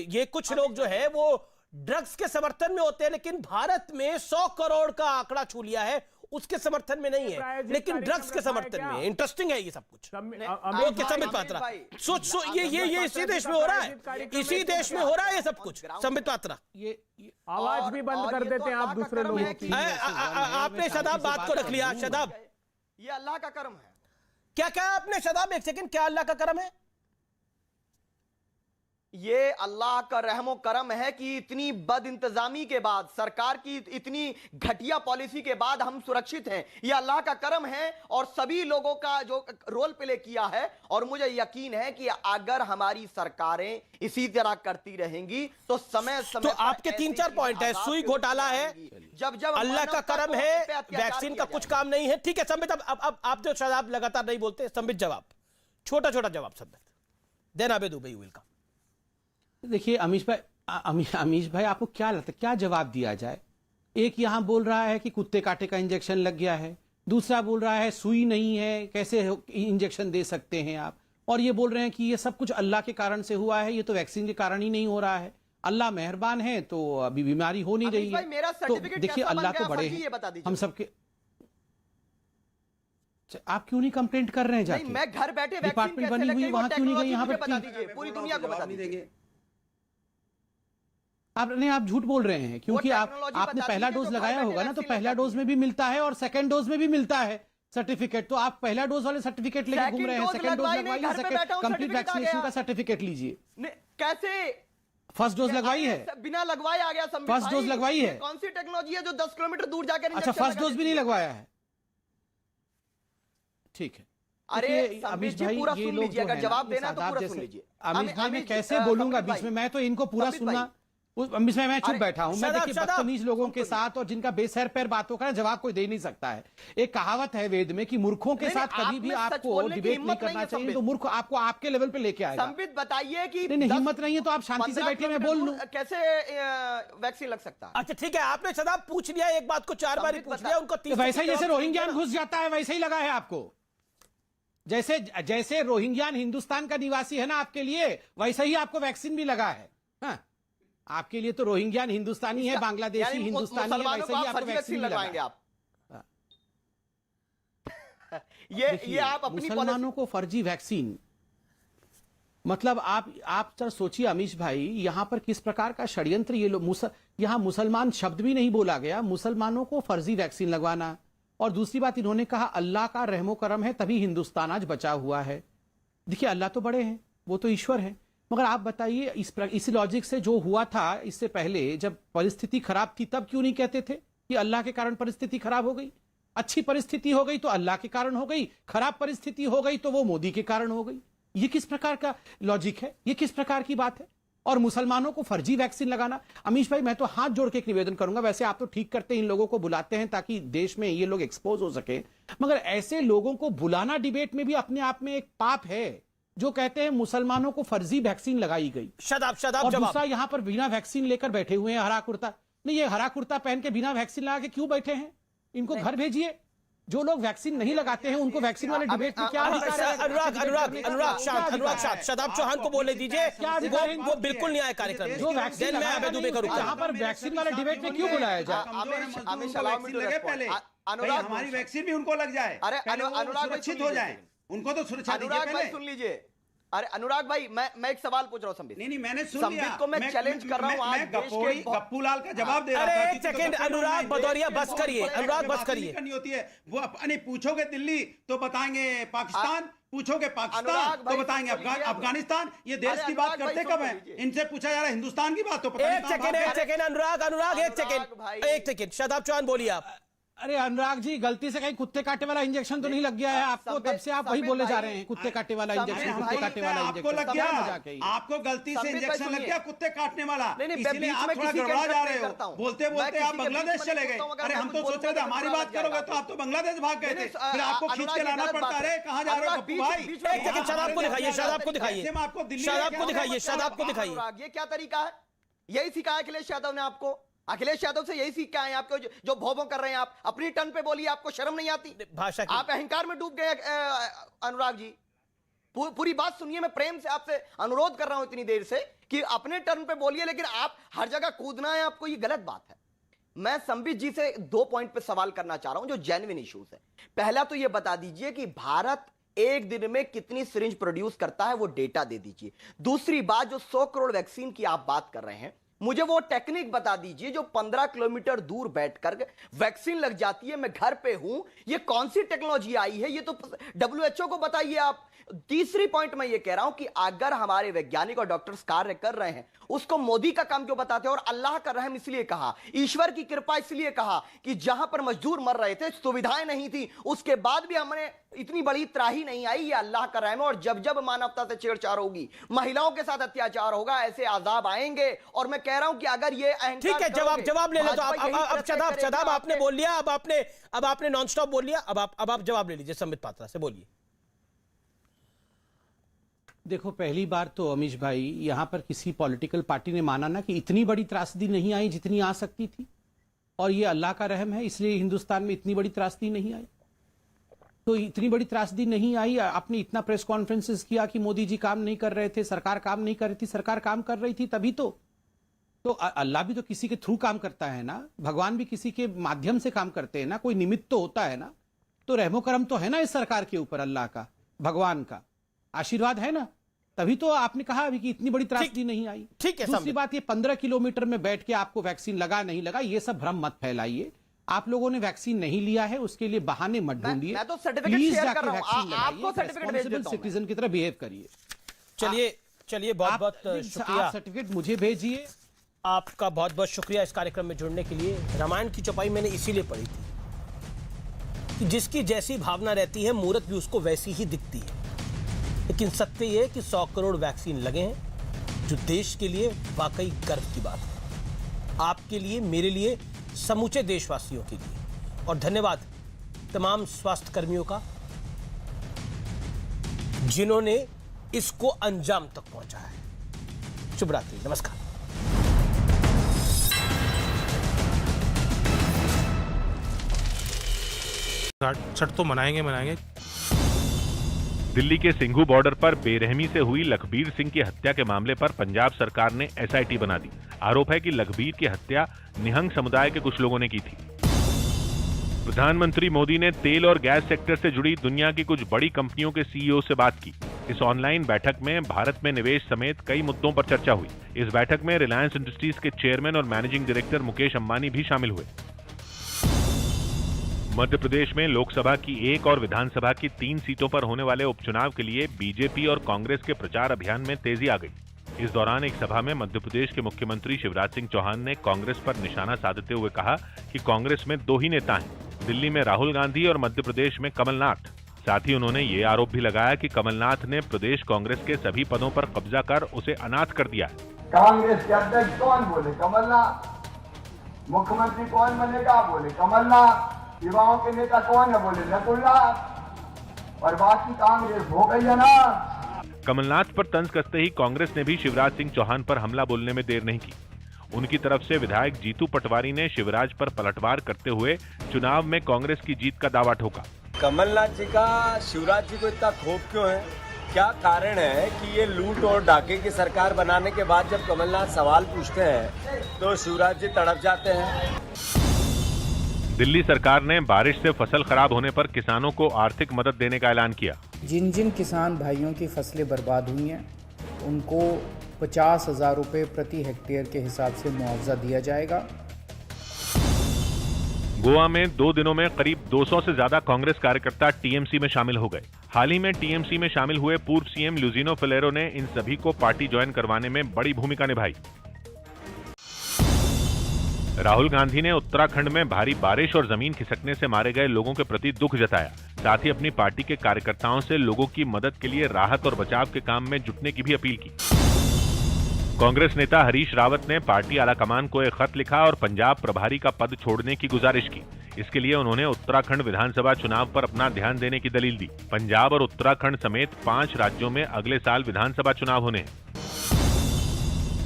ये कुछ लोग जो है वो ड्रग्स के समर्थन में होते हैं, लेकिन भारत में 100 करोड़ का आंकड़ा छू लिया है, उसके समर्थन में नहीं है, लेकिन ड्रग्स के समर्थन में। इंटरेस्टिंग है ये सब कुछ। संबित पात्रा, सोच ये इसी देश में हो रहा है, इसी देश में हो रहा है ये सब कुछ। संबित पात्रा, ये आवाज भी बंद कर देते हैं आप दूसरे लोगों की। आपने शदाब बात को रख लिया। शदाब, ये अल्लाह का करम है। क्या आपने शदाब, एक सेकंड, क्या अल्लाह का करम है? ये अल्लाह का रहमो करम है कि इतनी बद इंतजामी के बाद, सरकार की इतनी घटिया पॉलिसी के बाद हम सुरक्षित हैं। ये अल्लाह का करम है और सभी लोगों का जो रोल प्ले किया है, और मुझे यकीन है कि अगर हमारी सरकारें इसी तरह करती रहेंगी तो समय तो आपके 3-4 पॉइंट है। सुई घोटाला है, जब अल्लाह का करम है, वैक्सीन का कुछ काम नहीं है। ठीक है संबित, अब आप जो शदाब लगातार नहीं बोलते, संबित जवाब, छोटा जवाब संबित, देन आबे दुबई विल कम। देखिए अमीश भाई आपको क्या लगता है क्या जवाब दिया जाए? एक यहां बोल रहा है कि कुत्ते काटे का इंजेक्शन लग गया है, दूसरा बोल रहा है सुई नहीं है, कैसे इंजेक्शन दे सकते हैं आप, और ये बोल रहे हैं कि ये सब कुछ अल्लाह के कारण से हुआ है, ये तो वैक्सीन के कारण ही नहीं हो रहा है, अल्लाह मेहरबान है तो अभी बीमारी हो नहीं रही है। तो देखिए अल्लाह तो बड़े हैं, हम सबके। आप क्यों नहीं कंप्लेंट कर रहे हैं जाके? मैं घर बैठे डिपार्टमेंट बनी हुई वहां क्यों नहीं गए? यहाँ पर बता दीजिए, पूरी दुनिया को बता दीजिए। आप झूठ बोल रहे हैं, क्योंकि आपने पहला डोज लगाया होगा ना, तो पहला डोज में भी मिलता है और सेकंड डोज में भी मिलता है सर्टिफिकेट। तो आप पहला डोज वाले सर्टिफिकेट लेके घूम रहे हैं, सेकंड डोज लगवाइए, कंप्लीट वैक्सीनेशन का सर्टिफिकेट लीजिए। कैसे? फर्स्ट डोज लगवाई है? बिना लगवाए आ गया। फर्स्ट डोज लगवाई है? कौन सी टेक्नोलॉजी है जो 10 किलोमीटर दूर जाकर? अच्छा, फर्स्ट डोज भी नहीं लगवाया है, ठीक है। अरे अमीश भाई, पूरा सुन लीजिए, अगर जवाब देना तो पूरा सुन लीजिए। अमीश भाई मैं कैसे बोलूंगा बीच में? मैं तो इनको पूरा सुनना, मैं चुप बैठा हूं। मैं देखिए बदतमीज लोगों के साथ और जिनका बेसर पैर बातों का जवाब कोई दे नहीं सकता है। एक कहावत है वेद में कि मूर्खों के साथ कभी भी आपको डिबेट नहीं करना चाहिए, तो मूर्ख आपको आपके लेवल पे लेके आएगा। संबित बताइए कि नहीं, हिम्मत नहीं है तो आप शांति से बैठिए, मैं बोल लूं। कैसे वैक्सीन लग सकता है? अच्छा ठीक है, आपने शदाब पूछ लिया, एक बात को 4 बार पूछ लिया, उनको वैसे ही जैसे रोहिंग्यान घुस जाता है वैसे ही लगा है आपको। जैसे रोहिंग्यान हिंदुस्तान का निवासी है ना आपके लिए, वैसे ही आपको वैक्सीन भी लगा है। हाँ, आपके लिए तो रोहिंग्यान हिंदुस्तानी है, बांग्लादेशी हिंदुस्तानी है, वैसे ही आपको वैक्सीन लगाएंगे आप। ये आप अपनी मुसलमानों को फर्जी वैक्सीन, मतलब आप जरा सोचिए अमीश भाई, यहां पर किस प्रकार का षड्यंत्र ये लोग, यहां मुसलमान शब्द भी नहीं बोला गया, मुसलमानों को फर्जी वैक्सीन लगवाना। और दूसरी बात इन्होंने कहा अल्लाह का रहमो करम है तभी हिंदुस्तान आज बचा हुआ है। देखिए अल्लाह तो बड़े हैं, वो तो ईश्वर है, मगर आप बताइए इस लॉजिक से जो हुआ था इससे पहले जब परिस्थिति खराब थी तब क्यों नहीं कहते थे कि अल्लाह के कारण परिस्थिति खराब हो गई? अच्छी परिस्थिति हो गई तो अल्लाह के कारण हो गई, खराब परिस्थिति हो गई तो वो मोदी के कारण हो गई। ये किस प्रकार का लॉजिक है? ये किस प्रकार की बात है? और मुसलमानों को फर्जी वैक्सीन लगाना। अमीश भाई मैं तो हाथ जोड़ के एक निवेदन करूंगा, वैसे आप तो ठीक करते हैं, इन लोगों को बुलाते हैं ताकि देश में ये लोग एक्सपोज हो सके, मगर ऐसे लोगों को बुलाना डिबेट में भी अपने आप में एक पाप है जो कहते हैं मुसलमानों को फर्जी वैक्सीन लगाई गई। शदाब और दूसरा यहां पर बिना वैक्सीन लेकर बैठे हुए हैं, हरा कुर्ता नहीं, ये हरा कुर्ता पहन के बिना वैक्सीन लगा के क्यों बैठे हैं? इनको घर भेजिए। जो लोग वैक्सीन नहीं लगाते हैं उनको वैक्सीन वाले डिबेट में क्या अनुराग शांत, शदाब चौहान को बोलने दीजिए, वो बिल्कुल नहीं आए कार्यक्रम। जो वैक्सीन यहाँ पर वैक्सीन वाले डिबेट में क्यों बुलाया जाए? हमारी वैक्सीन भी उनको लग जाए, अरे अनुराग सुरक्षित हो जाए, उनको तो सुरक्षा दीजिए। सुन लीजिए अरे अनुराग भाई, मैं एक सवाल पूछ रहा हूँ संबित। नहीं मैंने सुन संबित लिया। को मैं चैलेंज कर रहा हूँ। आज देश के गप्पूलाल का जवाब दे रहा था। अरे एक सेकंड अनुराग भदौरिया, बस करिए अनुराग, बस करिए। करनी होती है वो अपने, पूछोगे दिल्ली तो बताएंगे पाकिस्तान, पूछोगे पाकिस्तान तो बताएंगे अफगानिस्तान। ये देश की बात करते कब है? इनसे पूछा जा रहा है हिंदुस्तान की बात तो पता नहीं। एक सेकंड अनुराग एक सेकंड शादाब चौहान बोलिए आप। अरे अनुराग जी, गलती से कहीं कुत्ते काटे वाला इंजेक्शन तो नहीं लग गया है आपको? तब से आप वही बोले जा रहे हैं, कुत्ते काटे वाला इंजेक्शन, कुत्ते काटे वाला आपको लग गया, आपको गलती से इंजेक्शन लग गया कुत्ते काटने वाला, इसलिए आप थोड़ा गड़बड़ा जा रहे हो। बोलते बोलते आप बांग्लादेश चले गए। अरे हम तो सोच रहे थे हमारी बात करोगे तो आप तो बांग्लादेश भाग गए थे, फिर आपको खींच के लाना पड़ता है। कहाँ जा रहे हो गप्पू भाई? एक सेकंड शादाब को दिखाइए, शादाब को दिखाइए, आपको दिल्ली शादाब को दिखाइए, शादाब को दिखाइए। ये क्या तरीका है? यही सिखाया अखिलेश यादव ने आपको? अखिलेश यादव से यही सीख के आए आपको? जो भोभो कर रहे हैं आप, अपनी टर्न पे बोलिए, आपको शर्म नहीं आती? भाषा आप अहंकार में डूब गए अनुराग जी। पूरी बात सुनिए, मैं प्रेम से आपसे अनुरोध कर रहा हूं इतनी देर से कि अपने टर्न पे बोलिए, लेकिन आप हर जगह कूदना है आपको, ये गलत बात है। मैं संबित जी से 2 पॉइंट पे सवाल करना चाह रहा हूं जो जेन्युइन इश्यूज है। पहला तो ये बता दीजिए कि भारत एक दिन में कितनी सिरिंज प्रोड्यूस करता है, वो डेटा दे दीजिए। दूसरी बात, जो 100 करोड़ वैक्सीन की आप बात कर रहे हैं, मुझे वो टेक्निक बता दीजिए जो 15 किलोमीटर दूर बैठकर वैक्सीन लग जाती है। मैं घर पे हूं, ये कौन सी टेक्नोलॉजी आई है? ये तो WHO को बताइए आप। तीसरी पॉइंट मैं ये कह रहा हूं कि अगर हमारे वैज्ञानिक और डॉक्टर्स कार्य कर रहे हैं, उसको मोदी का काम क्यों बताते हैं? और अल्लाह का रहम इसलिए कहा, ईश्वर की कृपा इसलिए कहा कि जहां पर मजदूर मर रहे थे, सुविधाएं नहीं थी, उसके बाद भी हमने इतनी बड़ी त्राही नहीं आई। ये अल्लाह का रहम है। और जब जब मानवता से छेड़छाड़ होगी, महिलाओं के साथ अत्याचार होगा, ऐसे आजाब आएंगे। और मैं कह रहा हूं कि अगर ये ठीक है, जवाब ले लो। तो अब शादाब आपने बोल लिया, अब आपने नॉन स्टॉप बोल लिया, अब आप जवाब ले लीजिए। संबित पात्रा से बोलिए। देखो, पहली बार तो अमीश भाई, यहां पर किसी पॉलिटिकल पार्टी ने माना ना कि इतनी बड़ी त्रासदी नहीं आई जितनी आ सकती थी, और ये अल्लाह का रहम है, इसलिए हिंदुस्तान में इतनी बड़ी त्रासदी नहीं आई। तो इतनी बड़ी त्रासदी नहीं आई। आपने इतना प्रेस कॉन्फ्रेंसेस किया कि मोदी जी काम नहीं कर रहे थे, सरकार काम नहीं कर रही थी। सरकार काम कर रही थी तभी तो अल्लाह भी तो किसी के थ्रू काम करता है ना, भगवान भी किसी के माध्यम से काम करते हैं ना, कोई निमित्त तो होता है ना। तो रहमो करम तो है ना इस सरकार के ऊपर, अल्लाह का, भगवान का आशीर्वाद है ना, तभी तो आपने कहा अभी कि इतनी बड़ी त्रासदी नहीं आई। ठीक है। दूसरी बात, ये 15 किलोमीटर में बैठ के आपको वैक्सीन लगा नहीं लगा, ये सब भ्रम मत फैलाइए। आप लोगों ने वैक्सीन नहीं लिया है, उसके लिए बहाने मत ढूंढिए। मैं तो सर्टिफिकेट शेयर कर रहा हूं, आपको सर्टिफिकेट भेज देता हूं। सिटीजन की तरह बिहेव करिए। चलिए बहुत बहुत शुक्रिया। आप सर्टिफिकेट मुझे भेजिए। आपका बहुत बहुत शुक्रिया इस कार्यक्रम में जुड़ने के लिए। रामायण की चौपाई मैंने इसीलिए पढ़ी थी कि जिसकी जैसी भावना रहती है, मूरत भी उसको वैसी ही दिखती है। लेकिन सत्य ये है कि 100 करोड़ वैक्सीन लगे हैं, जो देश के लिए वाकई गर्व की बात है। आपके लिए, मेरे लिए, समूचे देशवासियों के लिए। और धन्यवाद तमाम स्वास्थ्य कर्मियों का जिन्होंने इसको अंजाम तक पहुंचाया है। शुभ रात्रि, नमस्कार। छठ तो मनाएंगे। दिल्ली के सिंघू बॉर्डर पर बेरहमी से हुई लखबीर सिंह की हत्या के मामले पर पंजाब सरकार ने SIT बना दी। आरोप है कि लखबीर की हत्या निहंग समुदाय के कुछ लोगों ने की थी। प्रधानमंत्री मोदी ने तेल और गैस सेक्टर से जुड़ी दुनिया की कुछ बड़ी कंपनियों के CEO से बात की। इस ऑनलाइन बैठक में भारत में निवेश समेत कई मुद्दों पर चर्चा हुई। इस बैठक में रिलायंस इंडस्ट्रीज के चेयरमैन और मैनेजिंग डायरेक्टर मुकेश अंबानी भी शामिल हुए। मध्य प्रदेश में लोकसभा की 1 और विधानसभा की 3 सीटों पर होने वाले उपचुनाव के लिए बीजेपी और कांग्रेस के प्रचार अभियान में तेजी आ गई। इस दौरान एक सभा में मध्य प्रदेश के मुख्यमंत्री शिवराज सिंह चौहान ने कांग्रेस पर निशाना साधते हुए कहा कि कांग्रेस में 2 ही नेता हैं, दिल्ली में राहुल गांधी और मध्य प्रदेश में कमलनाथ। साथ ही उन्होंने ये आरोप भी लगाया कि कमलनाथ ने प्रदेश कांग्रेस के सभी पदों पर कब्जा कर उसे अनाथ कर दिया है। कांग्रेस के अध्यक्ष कौन बोले? कमलनाथ। मुख्यमंत्री कौन बनेगा? बोले कमलनाथ। युवाओं के नेता कौन है? बोले नकुलनाथ। और बाकी कांग्रेस हो गई है ना। कमलनाथ पर तंज कसते ही कांग्रेस ने भी शिवराज सिंह चौहान पर हमला बोलने में देर नहीं की। उनकी तरफ से विधायक जीतू पटवारी ने शिवराज पर पलटवार करते हुए चुनाव में कांग्रेस की जीत का दावा ठोका। कमलनाथ जी का शिवराज जी को इतना खौफ क्यों है? क्या कारण है कि ये लूट और डाके की सरकार बनाने के बाद जब कमलनाथ सवाल पूछते हैं तो शिवराज जी तड़प जाते हैं? दिल्ली सरकार ने बारिश से फसल खराब होने पर किसानों को आर्थिक मदद देने का ऐलान किया। जिन जिन किसान भाइयों की फसलें बर्बाद हुई हैं उनको 50,000 रुपये प्रति हेक्टेयर के हिसाब से मुआवजा दिया जाएगा। गोवा में 2 दिनों में करीब 200 से ज्यादा कांग्रेस कार्यकर्ता टीएमसी में शामिल हो गए। हाल ही में टीएमसी में शामिल हुए पूर्व सीएम लुजिनो फिलेरो ने इन सभी को पार्टी ज्वाइन करवाने में बड़ी भूमिका निभाई। राहुल गांधी ने उत्तराखंड में भारी बारिश और जमीन खिसकने से मारे गए लोगों के प्रति दुख जताया। साथ ही अपनी पार्टी के कार्यकर्ताओं से लोगों की मदद के लिए राहत और बचाव के काम में जुटने की भी अपील की। कांग्रेस नेता हरीश रावत ने पार्टी आलाकमान को एक खत लिखा और पंजाब प्रभारी का पद छोड़ने की गुजारिश की। इसके लिए उन्होंने उत्तराखंड विधानसभा चुनाव पर अपना ध्यान देने की दलील दी। पंजाब और उत्तराखंड समेत 5 राज्यों में अगले साल विधानसभा चुनाव होने हैं।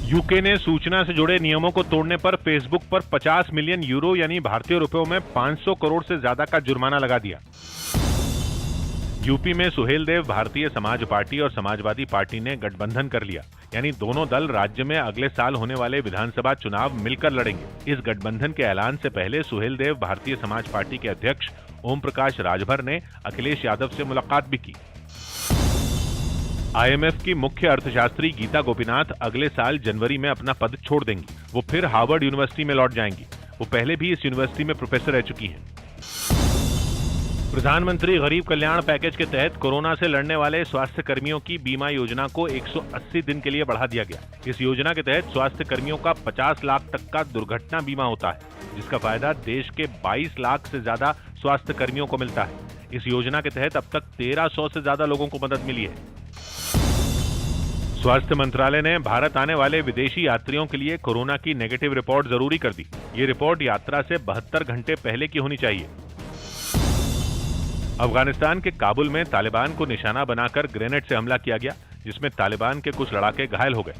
यूके ने सूचना से जुड़े नियमों को तोड़ने पर फेसबुक पर 50 मिलियन यूरो यानी भारतीय रुपयों में 500 करोड़ से ज्यादा का जुर्माना लगा दिया। यूपी में सुहेलदेव भारतीय समाज पार्टी और समाजवादी पार्टी ने गठबंधन कर लिया, यानी दोनों दल राज्य में अगले साल होने वाले विधानसभा चुनाव मिलकर लड़ेंगे। इस गठबंधन के ऐलान से पहले सुहेलदेव भारतीय समाज पार्टी के अध्यक्ष ओम प्रकाश राजभर ने अखिलेश यादव से मुलाकात भी की। आईएमएफ की मुख्य अर्थशास्त्री गीता गोपीनाथ अगले साल जनवरी में अपना पद छोड़ देंगी। वो फिर हार्वर्ड यूनिवर्सिटी में लौट जाएंगी। वो पहले भी इस यूनिवर्सिटी में प्रोफेसर रह चुकी हैं। प्रधानमंत्री गरीब कल्याण पैकेज के तहत कोरोना से लड़ने वाले स्वास्थ्य कर्मियों की बीमा योजना को 180 दिन के लिए बढ़ा दिया गया। इस योजना के तहत स्वास्थ्य कर्मियों का 50 लाख तक का दुर्घटना बीमा होता है, जिसका फायदा देश के 22 लाख से ज्यादा स्वास्थ्य कर्मियों को मिलता है। इस योजना के तहत अब तक 1300 से ज्यादा लोगों को मदद मिली है। स्वास्थ्य मंत्रालय ने भारत आने वाले विदेशी यात्रियों के लिए कोरोना की नेगेटिव रिपोर्ट जरूरी कर दी। ये रिपोर्ट यात्रा से 72 घंटे पहले की होनी चाहिए। अफगानिस्तान के काबुल में तालिबान को निशाना बनाकर ग्रेनेड से हमला किया गया, जिसमें तालिबान के कुछ लड़ाके घायल हो गए।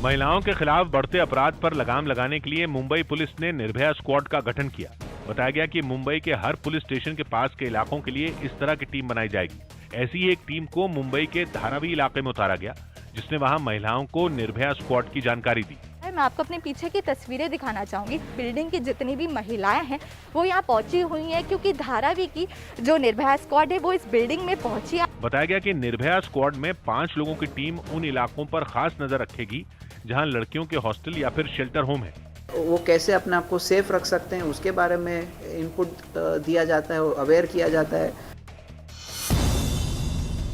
महिलाओं के खिलाफ बढ़ते अपराध पर लगाम लगाने के लिए मुंबई पुलिस ने निर्भया स्क्वाड का गठन किया। बताया गया कि मुंबई के हर पुलिस स्टेशन के पास के इलाकों के लिए इस तरह की टीम बनाई जाएगी। ऐसी ही एक टीम को मुंबई के धारावी इलाके में उतारा गया, जिसने वहां महिलाओं को निर्भया स्क्वाड की जानकारी दी। मैं आपको अपने पीछे की तस्वीरें दिखाना चाहूंगी। बिल्डिंग की जितनी भी महिलाएं हैं वो यहाँ पहुंची हुई हैं, क्योंकि धारावी की जो निर्भया स्क्वाड है वो इस बिल्डिंग में पहुंची है। बताया गया कि निर्भया स्क्वाड में 5 लोगों की टीम उन इलाकों पर खास नजर रखेगी जहां लड़कियों के हॉस्टल या फिर शेल्टर होम है। वो कैसे अपने आप को सेफ रख सकते हैं उसके बारे में इनपुट दिया जाता है, अवेयर किया जाता है।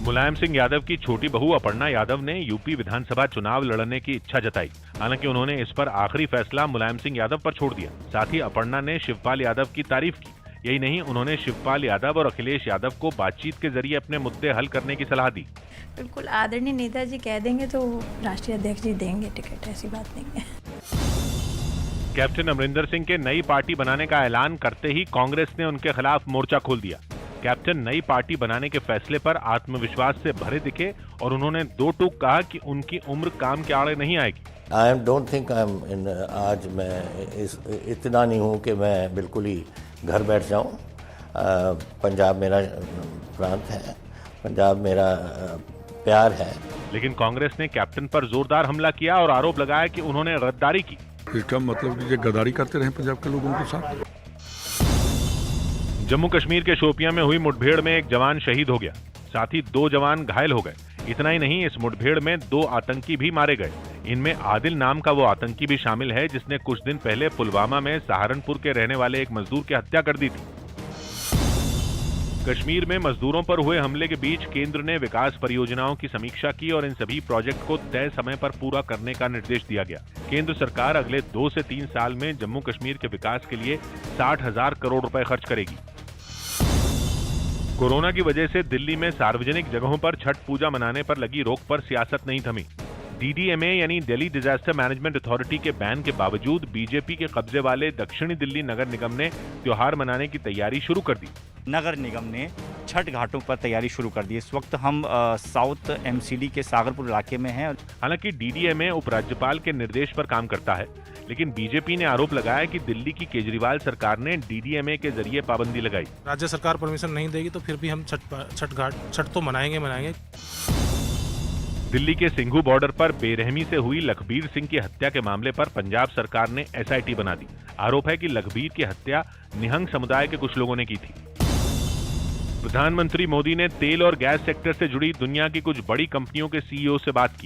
मुलायम सिंह यादव की छोटी बहू अपर्णा यादव ने यूपी विधानसभा चुनाव लड़ने की इच्छा जताई। हालांकि उन्होंने इस पर आखिरी फैसला मुलायम सिंह यादव पर छोड़ दिया। साथ ही अपर्णा ने शिवपाल यादव की तारीफ की। यही नहीं, उन्होंने शिवपाल यादव और अखिलेश यादव को बातचीत के जरिए अपने मुद्दे हल करने की सलाह दी। बिल्कुल आदरणीय नेताजी कह देंगे तो राष्ट्रीय अध्यक्ष जी देंगे टिकट, ऐसी बात नहीं है। कैप्टन अमरिंदर सिंह के नई पार्टी बनाने का ऐलान करते ही कांग्रेस ने उनके खिलाफ मोर्चा खोल दिया। कैप्टन नई पार्टी बनाने के फैसले पर आत्मविश्वास से भरे दिखे और उन्होंने 2 टूक कहा कि उनकी उम्र काम के आड़े नहीं आएगी। डोंट थिंक आज मैं इतना नहीं हूँ कि मैं बिल्कुल ही घर बैठ जाऊँ। पंजाब मेरा प्रांत है, पंजाब मेरा प्यार है। लेकिन कांग्रेस ने कैप्टन पर जोरदार हमला किया और आरोप लगाया कि उन्होंने गद्दारी की। इसका मतलब कि ये गद्दारी करते रहे पंजाब के लोगों के साथ। जम्मू कश्मीर के शोपियां में हुई मुठभेड़ में एक जवान शहीद हो गया, साथ ही 2 जवान घायल हो गए। इतना ही नहीं, इस मुठभेड़ में 2 आतंकी भी मारे गए। इनमें आदिल नाम का वो आतंकी भी शामिल है जिसने कुछ दिन पहले पुलवामा में सहारनपुर के रहने वाले एक मजदूर की हत्या कर दी थी। कश्मीर में मजदूरों पर हुए हमले के बीच केंद्र ने विकास परियोजनाओं की समीक्षा की और इन सभी प्रोजेक्ट को तय समय पर पूरा करने का निर्देश दिया गया। केंद्र सरकार अगले 2 से 3 साल में जम्मू कश्मीर के विकास के लिए 60,000 करोड़ रुपए खर्च करेगी। कोरोना की वजह से दिल्ली में सार्वजनिक जगहों पर छठ पूजा मनाने पर लगी रोक पर सियासत नहीं थमी। डीडीएमए यानी दिल्ली डिजास्टर मैनेजमेंट अथॉरिटी के बैन के बावजूद बीजेपी के कब्जे वाले दक्षिणी दिल्ली नगर निगम ने त्योहार मनाने की तैयारी शुरू कर दी। नगर निगम ने छठ घाटों पर तैयारी शुरू कर दी। इस वक्त हम साउथ एमसीडी के सागरपुर इलाके में हैं। हालांकि डीडीएमए उपराज्यपाल के निर्देश पर काम करता है, लेकिन बीजेपी ने आरोप लगाया कि दिल्ली की केजरीवाल सरकार ने डीडीएमए के जरिए पाबंदी लगाई। राज्य सरकार परमिशन नहीं देगी तो फिर भी हम छठ तो मनाएंगे। दिल्ली के सिंघू बॉर्डर पर बेरहमी से हुई लखबीर सिंह की हत्या के मामले पर पंजाब सरकार ने SIT बना दी। आरोप है कि लखबीर की हत्या निहंग समुदाय के कुछ लोगों ने की थी। प्रधानमंत्री मोदी ने तेल और गैस सेक्टर से जुड़ी दुनिया की कुछ बड़ी कंपनियों के CEO से बात की।